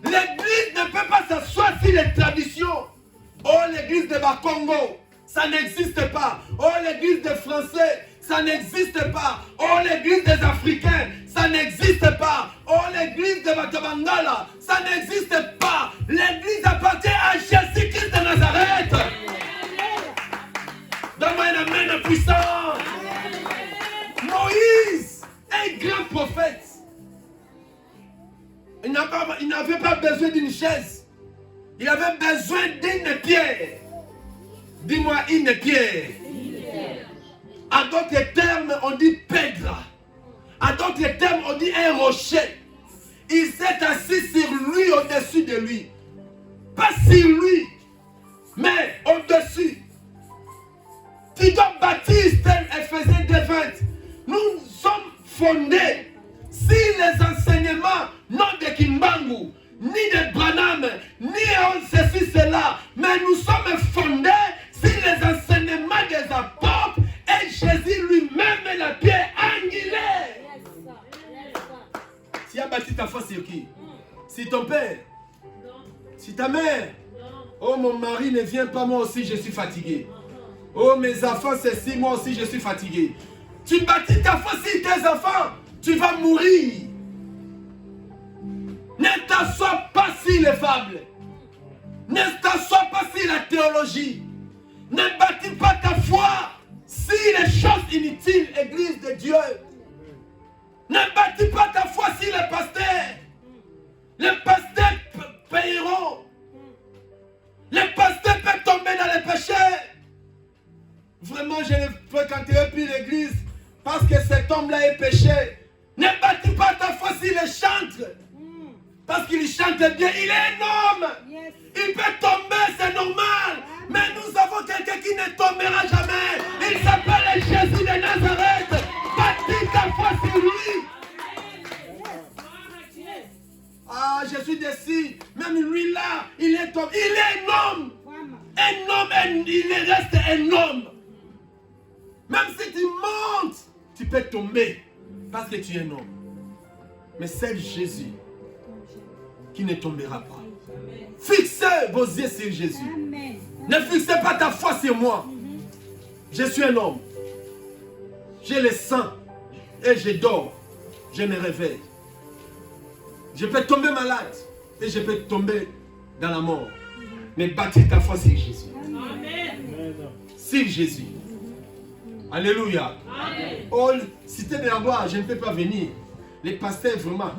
L'église ne peut pas s'asseoir sur les traditions. Oh, l'église de Bakongo, ça n'existe pas. Oh, l'église des Français, ça n'existe pas. Oh, l'église des Africains, ça n'existe pas. Oh, l'église de Batabangala, ça n'existe pas. L'église appartient à Jésus-Christ de Nazareth. Donne-moi un amen puissant. Moïse, un grand prophète. Il n'avait pas besoin d'une chaise. Il avait besoin d'une pierre. Dis-moi une pierre. En d'autres termes, on dit Pedra. En d'autres termes, on dit un rocher. Il s'est assis sur lui, au-dessus de lui. Pas sur lui, mais au-dessus. Tu dois bâtir Éphésiens 2:20. Nous sommes fondés si les enseignements, non de Kimbangu, ni de Branham, ni ceci, cela, mais nous sommes fondés si les enseignements des apôtres et Jésus lui-même est la pierre angulaire. Tu as bâti ta foi sur qui? Si ton père? Si ta mère? Oh, mon mari ne vient pas, moi aussi je suis fatigué. Oh, mes enfants, c'est si, moi aussi je suis fatigué. Tu bâtis ta foi sur tes enfants, tu vas mourir. Ne t'assois pas sur les fables. Ne t'assois pas sur la théologie. Ne bâtis pas ta foi sur les choses inutiles, Église de Dieu. Ne bâtis pas ta foi sur les pasteurs. Les pasteurs paieront. Les pasteurs vraiment je ne fréquenterai plus l'église parce que cet homme-là est péché. Ne bâtis pas ta foi s'il chante. Parce qu'il chante bien, il est un homme. Yes. Il peut tomber, c'est normal. Mais nous avons quelqu'un qui ne tombera jamais. Il s'appelle Jésus de Nazareth. Bâtis ta foi sur lui. Ah, Jésus décide. Même lui là, il est homme. Il est un homme. Un homme, il reste un homme. Même si tu montes, tu peux tomber. Parce que tu es un homme. Mais c'est Jésus qui ne tombera pas. Fixez vos yeux sur Jésus. Amen. Ne fixez pas ta foi sur moi. Je suis un homme. J'ai le sang et je dors. Je me réveille. Je peux tomber malade et je peux tomber dans la mort. Mais bâtis ta foi sur Jésus. Amen. Sur Jésus. Alléluia. Amen. Oh, cité de la gloire, je ne peux pas venir. Les pasteurs, vraiment,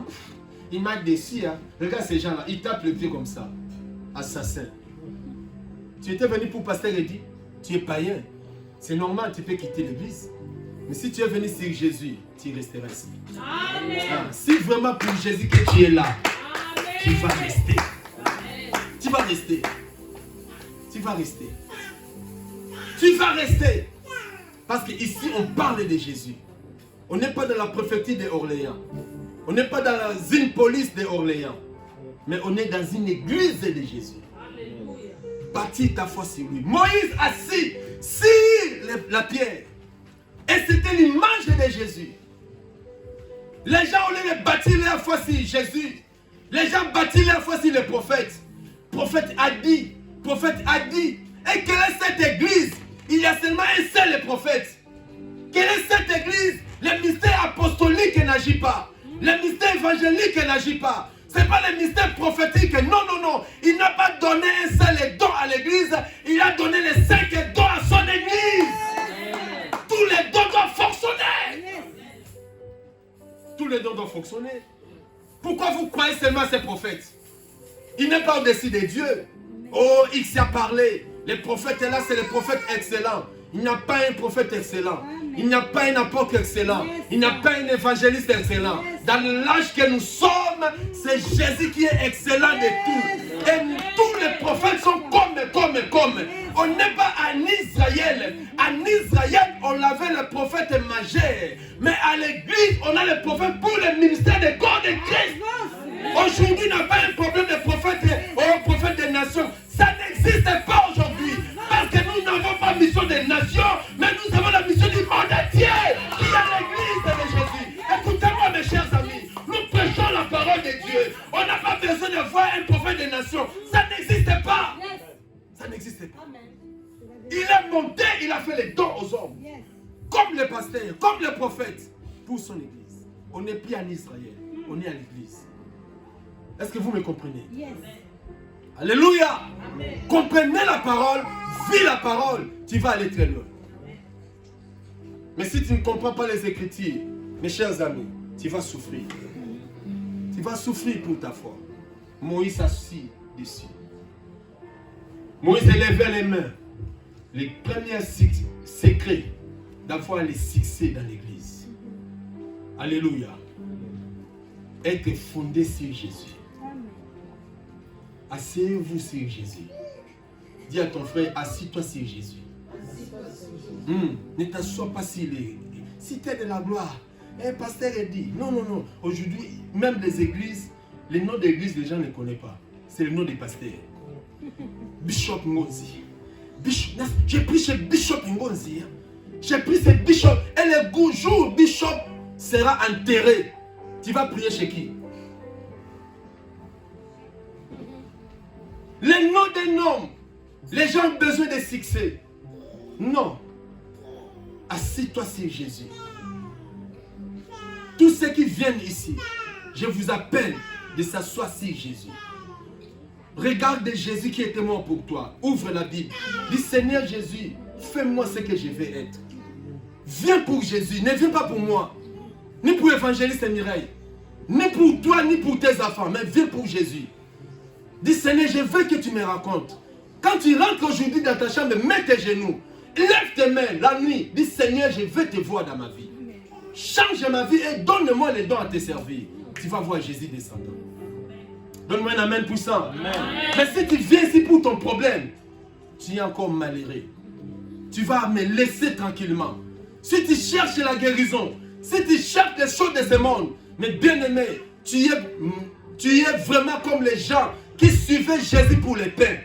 ils m'a déçu. Hein. Regarde ces gens-là, ils tapent le pied comme ça. Assassin. Tu étais venu pour pasteur et dit, tu es païen. C'est normal, tu peux quitter l'église. Mais si tu es venu sur Jésus, tu resteras ici. Amen. Ah, si vraiment pour Jésus que tu es là, amen, tu vas rester. Amen. Tu vas rester. Tu vas rester. Tu vas rester. Parce qu'ici, on parle de Jésus. On n'est pas dans la préfecture d'Orléans. On n'est pas dans une police d'Orléans. Mais on est dans une église de Jésus. Alléluia. Bâtis ta foi sur lui. Moïse assis sur la pierre. Et c'était l'image de Jésus. Les gens, au lieu de bâtir leur foi sur Jésus, les gens bâtissent leur foi sur le prophète. Le prophète a dit. Et quelle est cette église? Il y a seulement un seul prophète. Quelle est cette église? Le mystère apostolique n'agit pas. Le mystère évangélique n'agit pas. Ce n'est pas le mystère prophétique. Non. Il n'a pas donné un seul don à l'église. Il a donné les 5 dons à son église. Amen. Tous les dons doivent fonctionner. Tous les dons doivent fonctionner. Pourquoi vous croyez seulement à ces prophètes? Il n'est pas au-dessus de Dieu. Oh, il s'y a parlé. Les prophètes là, c'est les prophètes excellents. Il n'y a pas un prophète excellent. Il n'y a pas un apôtre excellent. Il n'y a pas un évangéliste excellent. Dans l'âge que nous sommes, c'est Jésus qui est excellent de tout. Et tous les prophètes sont comme. On n'est pas en Israël. En Israël, on avait le prophète majeur. Mais à l'église, on a le prophète pour le ministère de corps de Christ. Aujourd'hui, on n'a pas un problème de prophète ou prophète des nations. Ça n'existe pas aujourd'hui. Parce que nous n'avons pas mission des nations, mais nous avons la mission du monde entier, qui est l'église de Jésus. Écoutez-moi, mes chers amis, nous prêchons la parole de Dieu. On n'a pas besoin de voir un prophète des nations. Ça n'existe pas. Ça n'existe pas. Il est monté, il a fait les dons aux hommes. Comme les pasteurs, comme les prophètes, pour son église. On n'est plus en Israël, on est à l'église. Est-ce que vous me comprenez? Alléluia. Amen. Comprenez la parole, vis la parole, tu vas aller très loin. Mais si tu ne comprends pas les Écritures, mes chers amis, tu vas souffrir. Tu vas souffrir pour ta foi. Moïse s'assit dessus. Moïse élevait les mains. Les premiers secrets d'avoir les succès dans l'église. Alléluia. Être fondé sur Jésus. Asseyez-vous sur Jésus. Dis à ton frère, assis-toi sur Jésus. Ne t'assois pas sur les... Si tu es de la gloire, un pasteur a dit, non. Aujourd'hui, même les églises, les noms d'église, les gens ne connaissent pas. C'est le nom des pasteurs. Bishop Ngonzi. J'ai pris chez Bishop Ngonzi. J'ai pris chez Bishop. Et le jour où Bishop sera enterré, tu vas prier chez qui? Les noms des noms. Les gens ont besoin de succès. Non. Assis-toi sur Jésus. Tous ceux qui viennent ici, je vous appelle de s'asseoir sur Jésus. Regarde Jésus qui était mort pour toi. Ouvre la Bible. Dis Seigneur Jésus, fais-moi ce que je vais être. Viens pour Jésus, ne viens pas pour moi. Ni pour l'évangéliste Mireille. Ni pour toi, ni pour tes enfants. Mais viens pour Jésus. Dis Seigneur, je veux que tu me racontes. Quand tu rentres aujourd'hui dans ta chambre, mets tes genoux Lève tes mains la nuit. Dis Seigneur, je veux te voir dans ma vie. Change ma vie et donne-moi les dons à te servir. Tu vas voir Jésus descendant. Donne-moi un amen puissant. Amen. Mais si tu viens ici pour ton problème, tu es encore malheureux. Tu vas me laisser tranquillement. Si tu cherches la guérison, si tu cherches les choses de ce monde, mais bien aimé, tu es vraiment comme les gens qui suivaient Jésus pour les pains.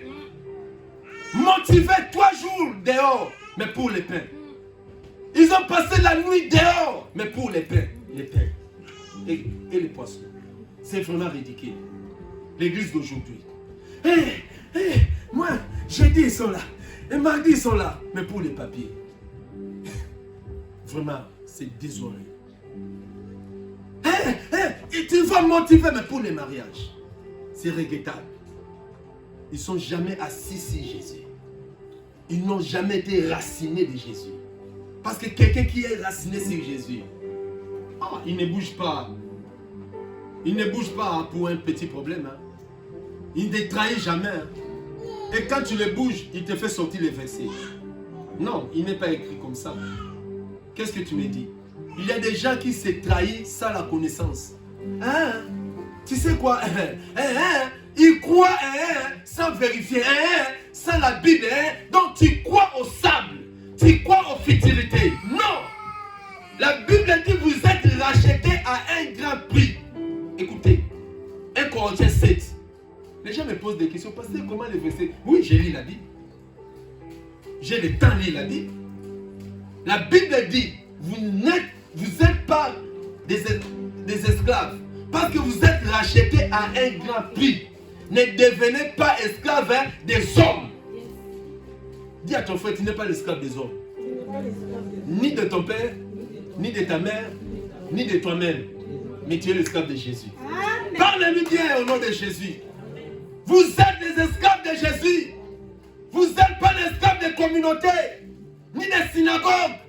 Motivés 3 jours dehors, mais pour les pains. Ils ont passé la nuit dehors, mais pour les pains. Les pains. Et les poissons. C'est vraiment ridicule. L'église d'aujourd'hui. Moi, jeudi ils sont là. Et mardi ils sont là. Mais pour les papiers. Vraiment, c'est désolé. Et tu vas motiver, mais pour les mariages. C'est regrettable. Ils ne sont jamais assis sur Jésus. Ils n'ont jamais été racinés de Jésus. Parce que quelqu'un qui est raciné sur Jésus, il ne bouge pas. Il ne bouge pas pour un petit problème. Hein. Il ne trahit jamais. Hein. Et quand tu le bouges, il te fait sortir les versets. Non, il n'est pas écrit comme ça. Qu'est-ce que tu me dis? Il y a des gens qui se trahissent sans la connaissance. Hein? Tu sais quoi? Ils croient sans vérifier, sans la Bible. Donc tu crois au sable. Tu crois aux futilités. Non! La Bible dit vous êtes rachetés à un grand prix. Écoutez, 1 Corinthiens 7. Les gens me posent des questions. Parce que comment les versets? Oui, j'ai lu la Bible. J'ai le temps de lire la Bible. La Bible dit, vous n'êtes pas des esclaves. Parce que vous êtes rachetés à un grand prix. Ne devenez pas esclaves des hommes. Dis à ton frère, tu n'es pas l'esclave des hommes. Ni de ton père, ni de ta mère, ni de toi-même. Mais tu es l'esclave de Jésus. Parlez-lui bien au nom de Jésus. Vous êtes des esclaves de Jésus. Vous n'êtes pas l'esclave des communautés, ni des synagogues.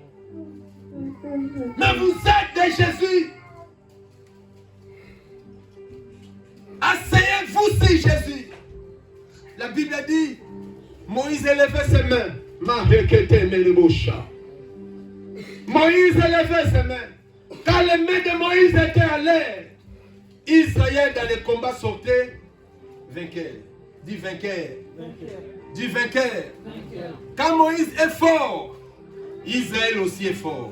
Mais vous êtes de Jésus. Asseyez-vous sur Jésus. La Bible dit, Moïse élevait ses mains. Moïse élevait ses mains. Quand les mains de Moïse étaient à l'air, Israël dans les combats sortait vainqueur. Dis vainqueur. Dis vainqueur. Quand Moïse est fort, Israël aussi est fort.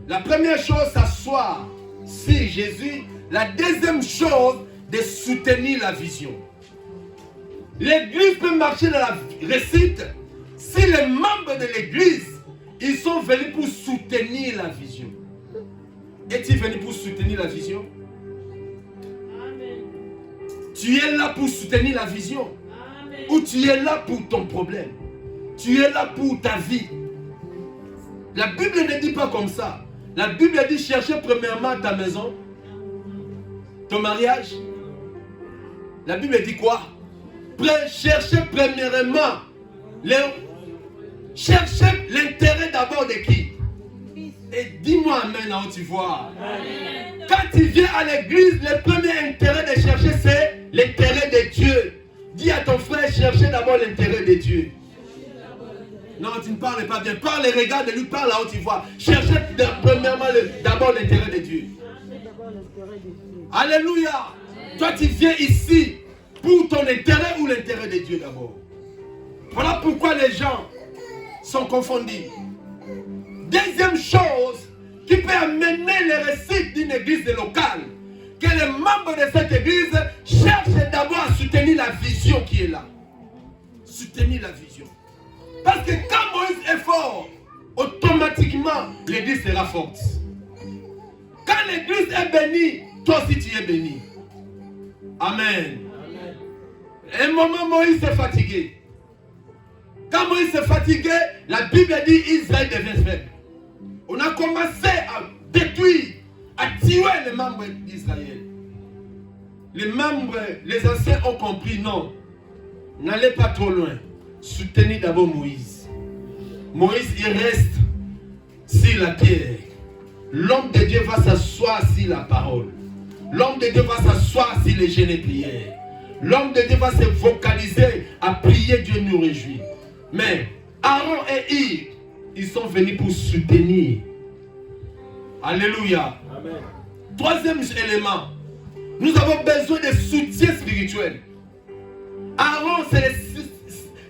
La première chose, s'asseoir sur Jésus. La deuxième chose, de soutenir la vision. L'église peut marcher dans la réussite si les membres de l'église, ils sont venus pour soutenir la vision. Es-tu venu pour soutenir la vision? Amen. Tu es là pour soutenir la vision. Amen. Ou tu es là pour ton problème. Tu es là pour ta vie. La Bible ne dit pas comme ça. La Bible dit chercher premièrement ta maison, ton mariage. La Bible dit quoi? Cherchez premièrement cherchez l'intérêt d'abord de qui? Et dis-moi amen là où tu vois. Amen. Quand tu viens à l'église, le premier intérêt de chercher, c'est l'intérêt de Dieu. Dis à ton frère, cherchez d'abord l'intérêt de Dieu. Non, tu ne parles pas bien. Parle et regarde lui, parle là où tu vois. Cherchez premièrement d'abord l'intérêt de Dieu. Alléluia. Toi, tu viens ici pour ton intérêt ou l'intérêt de Dieu d'abord. Voilà pourquoi les gens sont confondus. Deuxième chose qui peut amener les récits d'une église locale, que les membres de cette église cherchent d'abord à soutenir la vision qui est là. Soutenir la vision. Parce que quand Moïse est fort, automatiquement l'église sera forte. Quand l'église est bénie, toi aussi tu es béni. Amen. Un moment, Moïse est fatigué. Quand Moïse est fatigué, la Bible dit Israël devient faible. On a commencé à détruire, à tuer les membres d'Israël. Les membres, les anciens ont compris, non, n'allez pas trop loin. Soutenez d'abord Moïse. Moïse, il reste sur la pierre. L'homme de Dieu va s'asseoir sur la parole. L'homme de Dieu va s'asseoir sur les jeûnes et prières. L'homme de Dieu va se focaliser à prier, Dieu nous réjouit. Mais Aaron et Hur, ils sont venus pour soutenir. Alléluia. Amen. Troisième élément, nous avons besoin de soutien spirituel. Aaron, c'est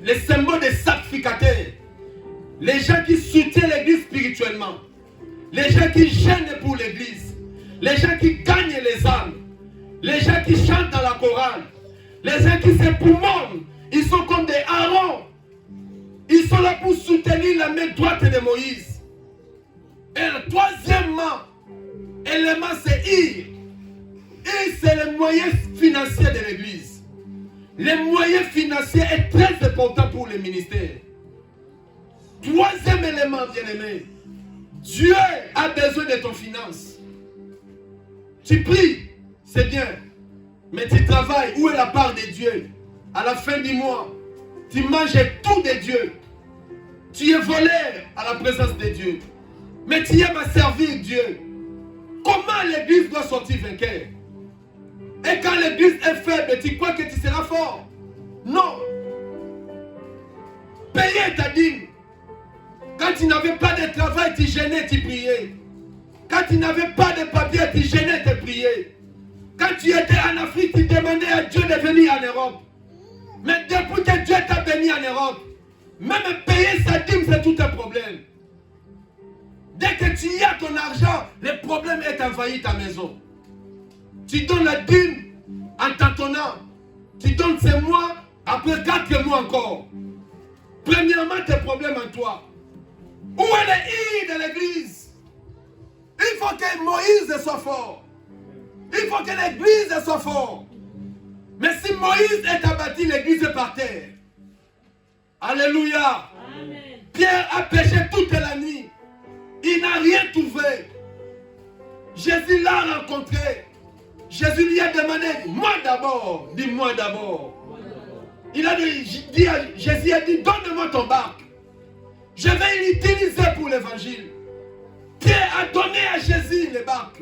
les symboles des sacrificateurs. Les gens qui soutiennent l'église spirituellement. Les gens qui gênent pour l'église. Les gens qui gagnent les âmes. Les gens qui chantent dans la chorale. Les gens qui s'époumonnent. Ils sont comme des Aaron. Ils sont là pour soutenir la main droite de Moïse. Et le troisième élément, c'est Ir. Ir, c'est le moyen financier de l'église. Le moyen financier est très important pour le ministère. Troisième élément, bien-aimé. Dieu a besoin de ton finance. Tu pries, c'est bien. Mais tu travailles, où est la part de Dieu? À la fin du mois, tu manges tout de Dieu. Tu es voleur à la présence de Dieu. Mais tu aimes à servir Dieu. Comment l'église doit sortir vainqueur? Et quand l'église est faible, tu crois que tu seras fort? Non. Payer ta dîme. Quand tu n'avais pas de travail, tu gênais, tu priais. Quand tu n'avais pas de papier, tu gênais, tu priais. Quand tu étais en Afrique, tu demandais à Dieu de venir en Europe. Mais depuis que Dieu t'a béni en Europe, même payer sa dîme, c'est tout un problème. Dès que tu y as ton argent, le problème est envahi ta maison. Tu donnes la dîme en tâtonnant. Tu donnes ces mois, après 4 mois encore. Premièrement, tes problèmes en toi. Où est le I de l'église? Il faut que Moïse soit fort. Il faut que l'église soit forte. Mais si Moïse est abattu, l'église est par terre. Alléluia. Amen. Pierre a péché toute la nuit. Il n'a rien trouvé. Jésus l'a rencontré. Jésus lui a demandé, moi d'abord, dis-moi d'abord. Il a dit, Jésus a dit, donne-moi ton barque. Je vais l'utiliser pour l'évangile. Pierre a donné à Jésus les barques.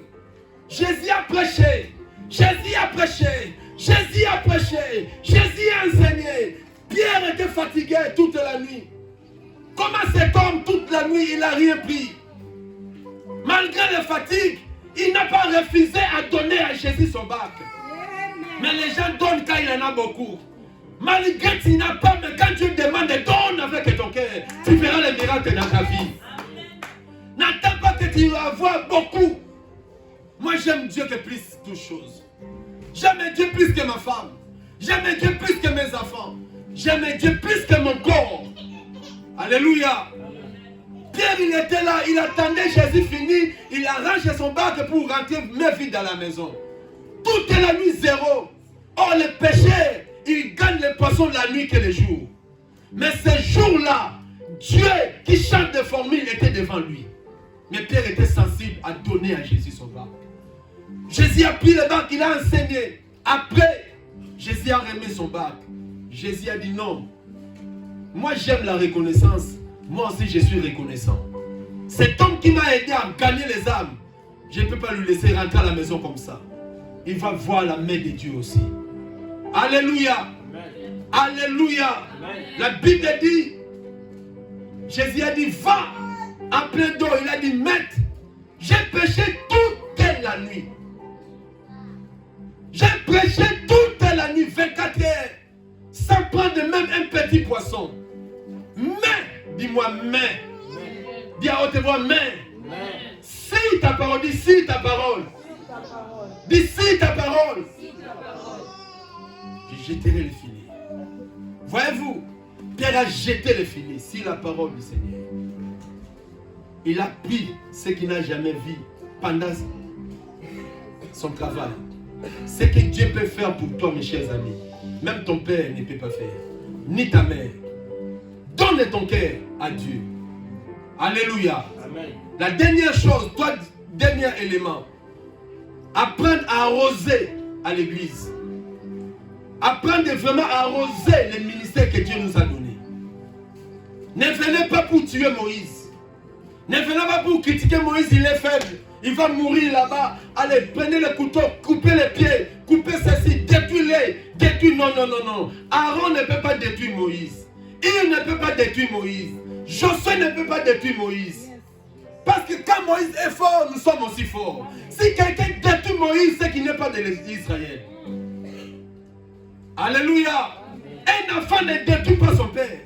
Jésus a prêché. Jésus a prêché. Jésus a prêché. Jésus a enseigné. Pierre était fatigué toute la nuit. Comment cet homme, toute la nuit, il n'a rien pris? Malgré la fatigue, il n'a pas refusé à donner à Jésus son bac. Mais les gens donnent quand il en a beaucoup. Malgré que tu n'as pas, mais quand tu demandes, donne avec ton cœur. Tu feras les miracles dans ta vie. N'attends pas que tu vas avoir beaucoup. Moi j'aime Dieu que plus toutes choses. J'aime Dieu plus que ma femme. J'aime Dieu plus que mes enfants. J'aime Dieu plus que mon corps. Alléluia. Pierre, il était là, il attendait Jésus finir. Il arrache son bac pour rentrer main vide dans la maison. Toute la nuit zéro. Or le péché, il gagne les poissons la nuit que le jour. Mais ce jour-là, Dieu qui chante des formules était devant lui. Mais Pierre était sensible à donner à Jésus son bac. Jésus a pris le bac, il a enseigné. Après, Jésus a remis son bac. Jésus a dit non. Moi j'aime la reconnaissance. Moi aussi je suis reconnaissant. Cet homme qui m'a aidé à gagner les âmes, je ne peux pas lui laisser rentrer à la maison comme ça. Il va voir la main de Dieu aussi. Alléluia. Amen. Alléluia. Amen. La Bible dit, Jésus a dit, va en plein d'eau. Il a dit, maître, j'ai péché toute la nuit. J'ai prêché toute la nuit, 24 heures, sans prendre même un petit poisson. Mais, dis-moi, mais. Dis à haute voix, mais. Si ta parole, dis si ta parole. Dis si ta parole. Je jetterai le filet. Voyez-vous, Pierre a jeté le filet, si la parole du Seigneur. Il a pris ce qu'il n'a jamais vu pendant son travail. Ce que Dieu peut faire pour toi, mes chers amis, même ton père ne peut pas faire, ni ta mère. Donne ton cœur à Dieu. Alléluia. Amen. La dernière chose, toi, dernier élément, apprendre à arroser à l'église. Apprendre vraiment à arroser le ministère que Dieu nous a donné. Ne venez pas pour tuer Moïse. Ne venez pas pour critiquer Moïse, il est faible. Il va mourir là-bas. Allez, prenez le couteau, coupez les pieds, coupez ceci, détruisez-les. Détruisez. Non, non, non, non. Aaron ne peut pas détruire Moïse. Il ne peut pas détruire Moïse. Josué ne peut pas détruire Moïse. Parce que quand Moïse est fort, nous sommes aussi forts. Si quelqu'un détruit Moïse, c'est qu'il n'est pas de l'Israël. Alléluia. Un enfant ne détruit pas son père.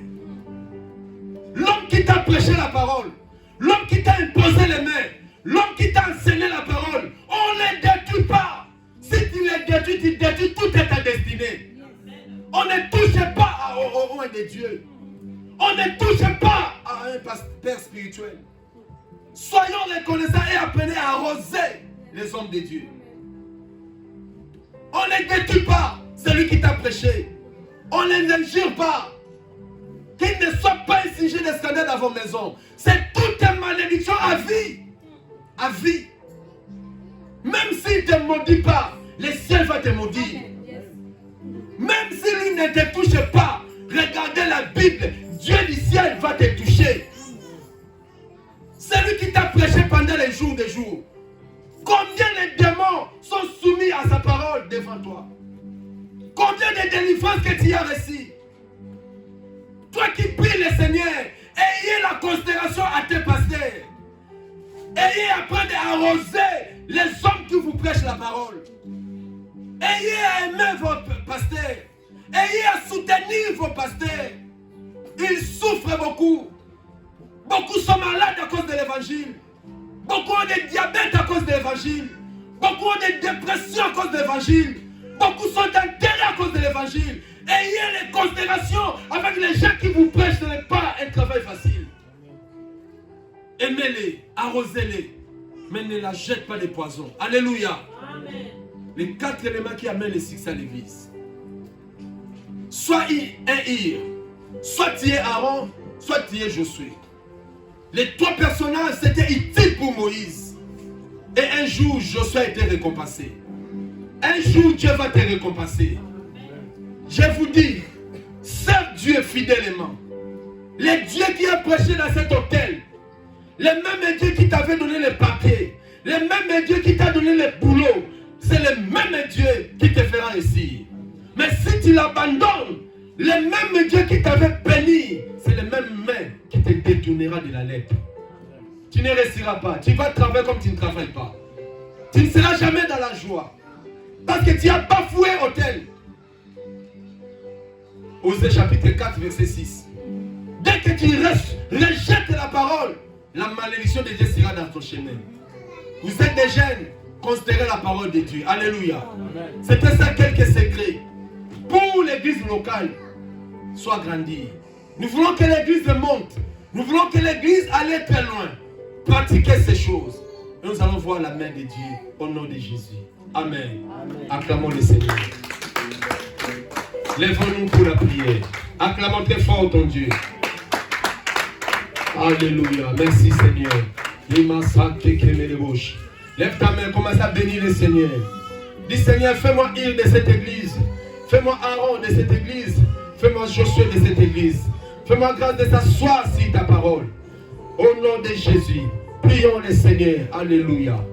L'homme qui t'a prêché la parole, l'homme qui t'a imposé les mains, l'homme qui t'a enseigné la parole, on ne les détruit pas. Si tu les détruis, tu détruis toute ta destinée. On ne touche pas au roi de Dieu. On ne touche pas à un père spirituel. Soyons reconnaissants et apprenez à arroser les hommes de Dieu. On ne détruit pas celui qui t'a prêché. On ne l'injure pas. Qu'il ne soit pas un sujet de scandale dans vos maisons. C'est toute une malédiction à vie. À vie. Même s'il ne te maudit pas, le ciel va te maudire. Même si lui ne te touche pas, regardez la Bible, Dieu du ciel va te toucher. Celui qui t'a prêché pendant les jours des jours. Combien de démons sont soumis à sa parole devant toi? Combien de délivrances que tu as reçues? Toi qui pries le Seigneur, ayez la considération à tes pasteurs. Ayez à prendre à arroser les hommes qui vous prêchent la parole. Ayez à aimer votre pasteur. Ayez à soutenir vos pasteurs. Ils souffrent beaucoup. Beaucoup sont malades à cause de l'évangile. Beaucoup ont des diabètes à cause de l'évangile. Beaucoup ont des dépressions à cause de l'évangile. Beaucoup sont enterrés à cause de l'évangile. Ayez les considérations avec les gens qui vous prêchent. Ce n'est pas un travail facile. Aimez-les, arrosez-les, mais ne la jette pas des poisons. Alléluia. Amen. Les 4 éléments qui amènent le succès à l'église. Soit un Ir, soit tu es Aaron, soit tu es Josué. Les 3 personnages, c'était utile pour Moïse. Et un jour, Josué a été récompensé. Un jour, Dieu va te récompenser. Je vous dis, serve Dieu fidèlement. Le Dieu qui a prêché dans cet hôtel, le même Dieu qui t'avait donné les papiers, le même Dieu qui t'a donné les boulots, c'est le même Dieu qui te fera réussir. Mais si tu l'abandonnes, le même Dieu qui t'avait béni, c'est le même main qui te détournera de la lettre. Tu ne réussiras pas. Tu vas travailler comme tu ne travailles pas. Tu ne seras jamais dans la joie. Parce que tu as bafoué l'autel. Osée chapitre 4, verset 6. Dès que tu rejettes la parole, la malédiction de Dieu sera dans ton chemin. Vous êtes des jeunes, considérez la parole de Dieu. Alléluia. C'était ça quelques secrets. Pour l'église locale, soit grandie. Nous voulons que l'église monte. Nous voulons que l'église aille très loin. Pratiquer ces choses. Et nous allons voir la main de Dieu au nom de Jésus. Amen. Amen. Acclamons le Seigneur. Lèvons-nous pour la prière. Acclamons très fort ton Dieu. Alléluia. Merci Seigneur. Lève ta main, commence à bénir le Seigneur. Dis Seigneur, fais-moi Ir de cette église. Fais-moi Aaron de cette église. Fais-moi Josué de cette église. Fais-moi grâce de s'asseoir sur ta parole. Au nom de Jésus, prions le Seigneur. Alléluia.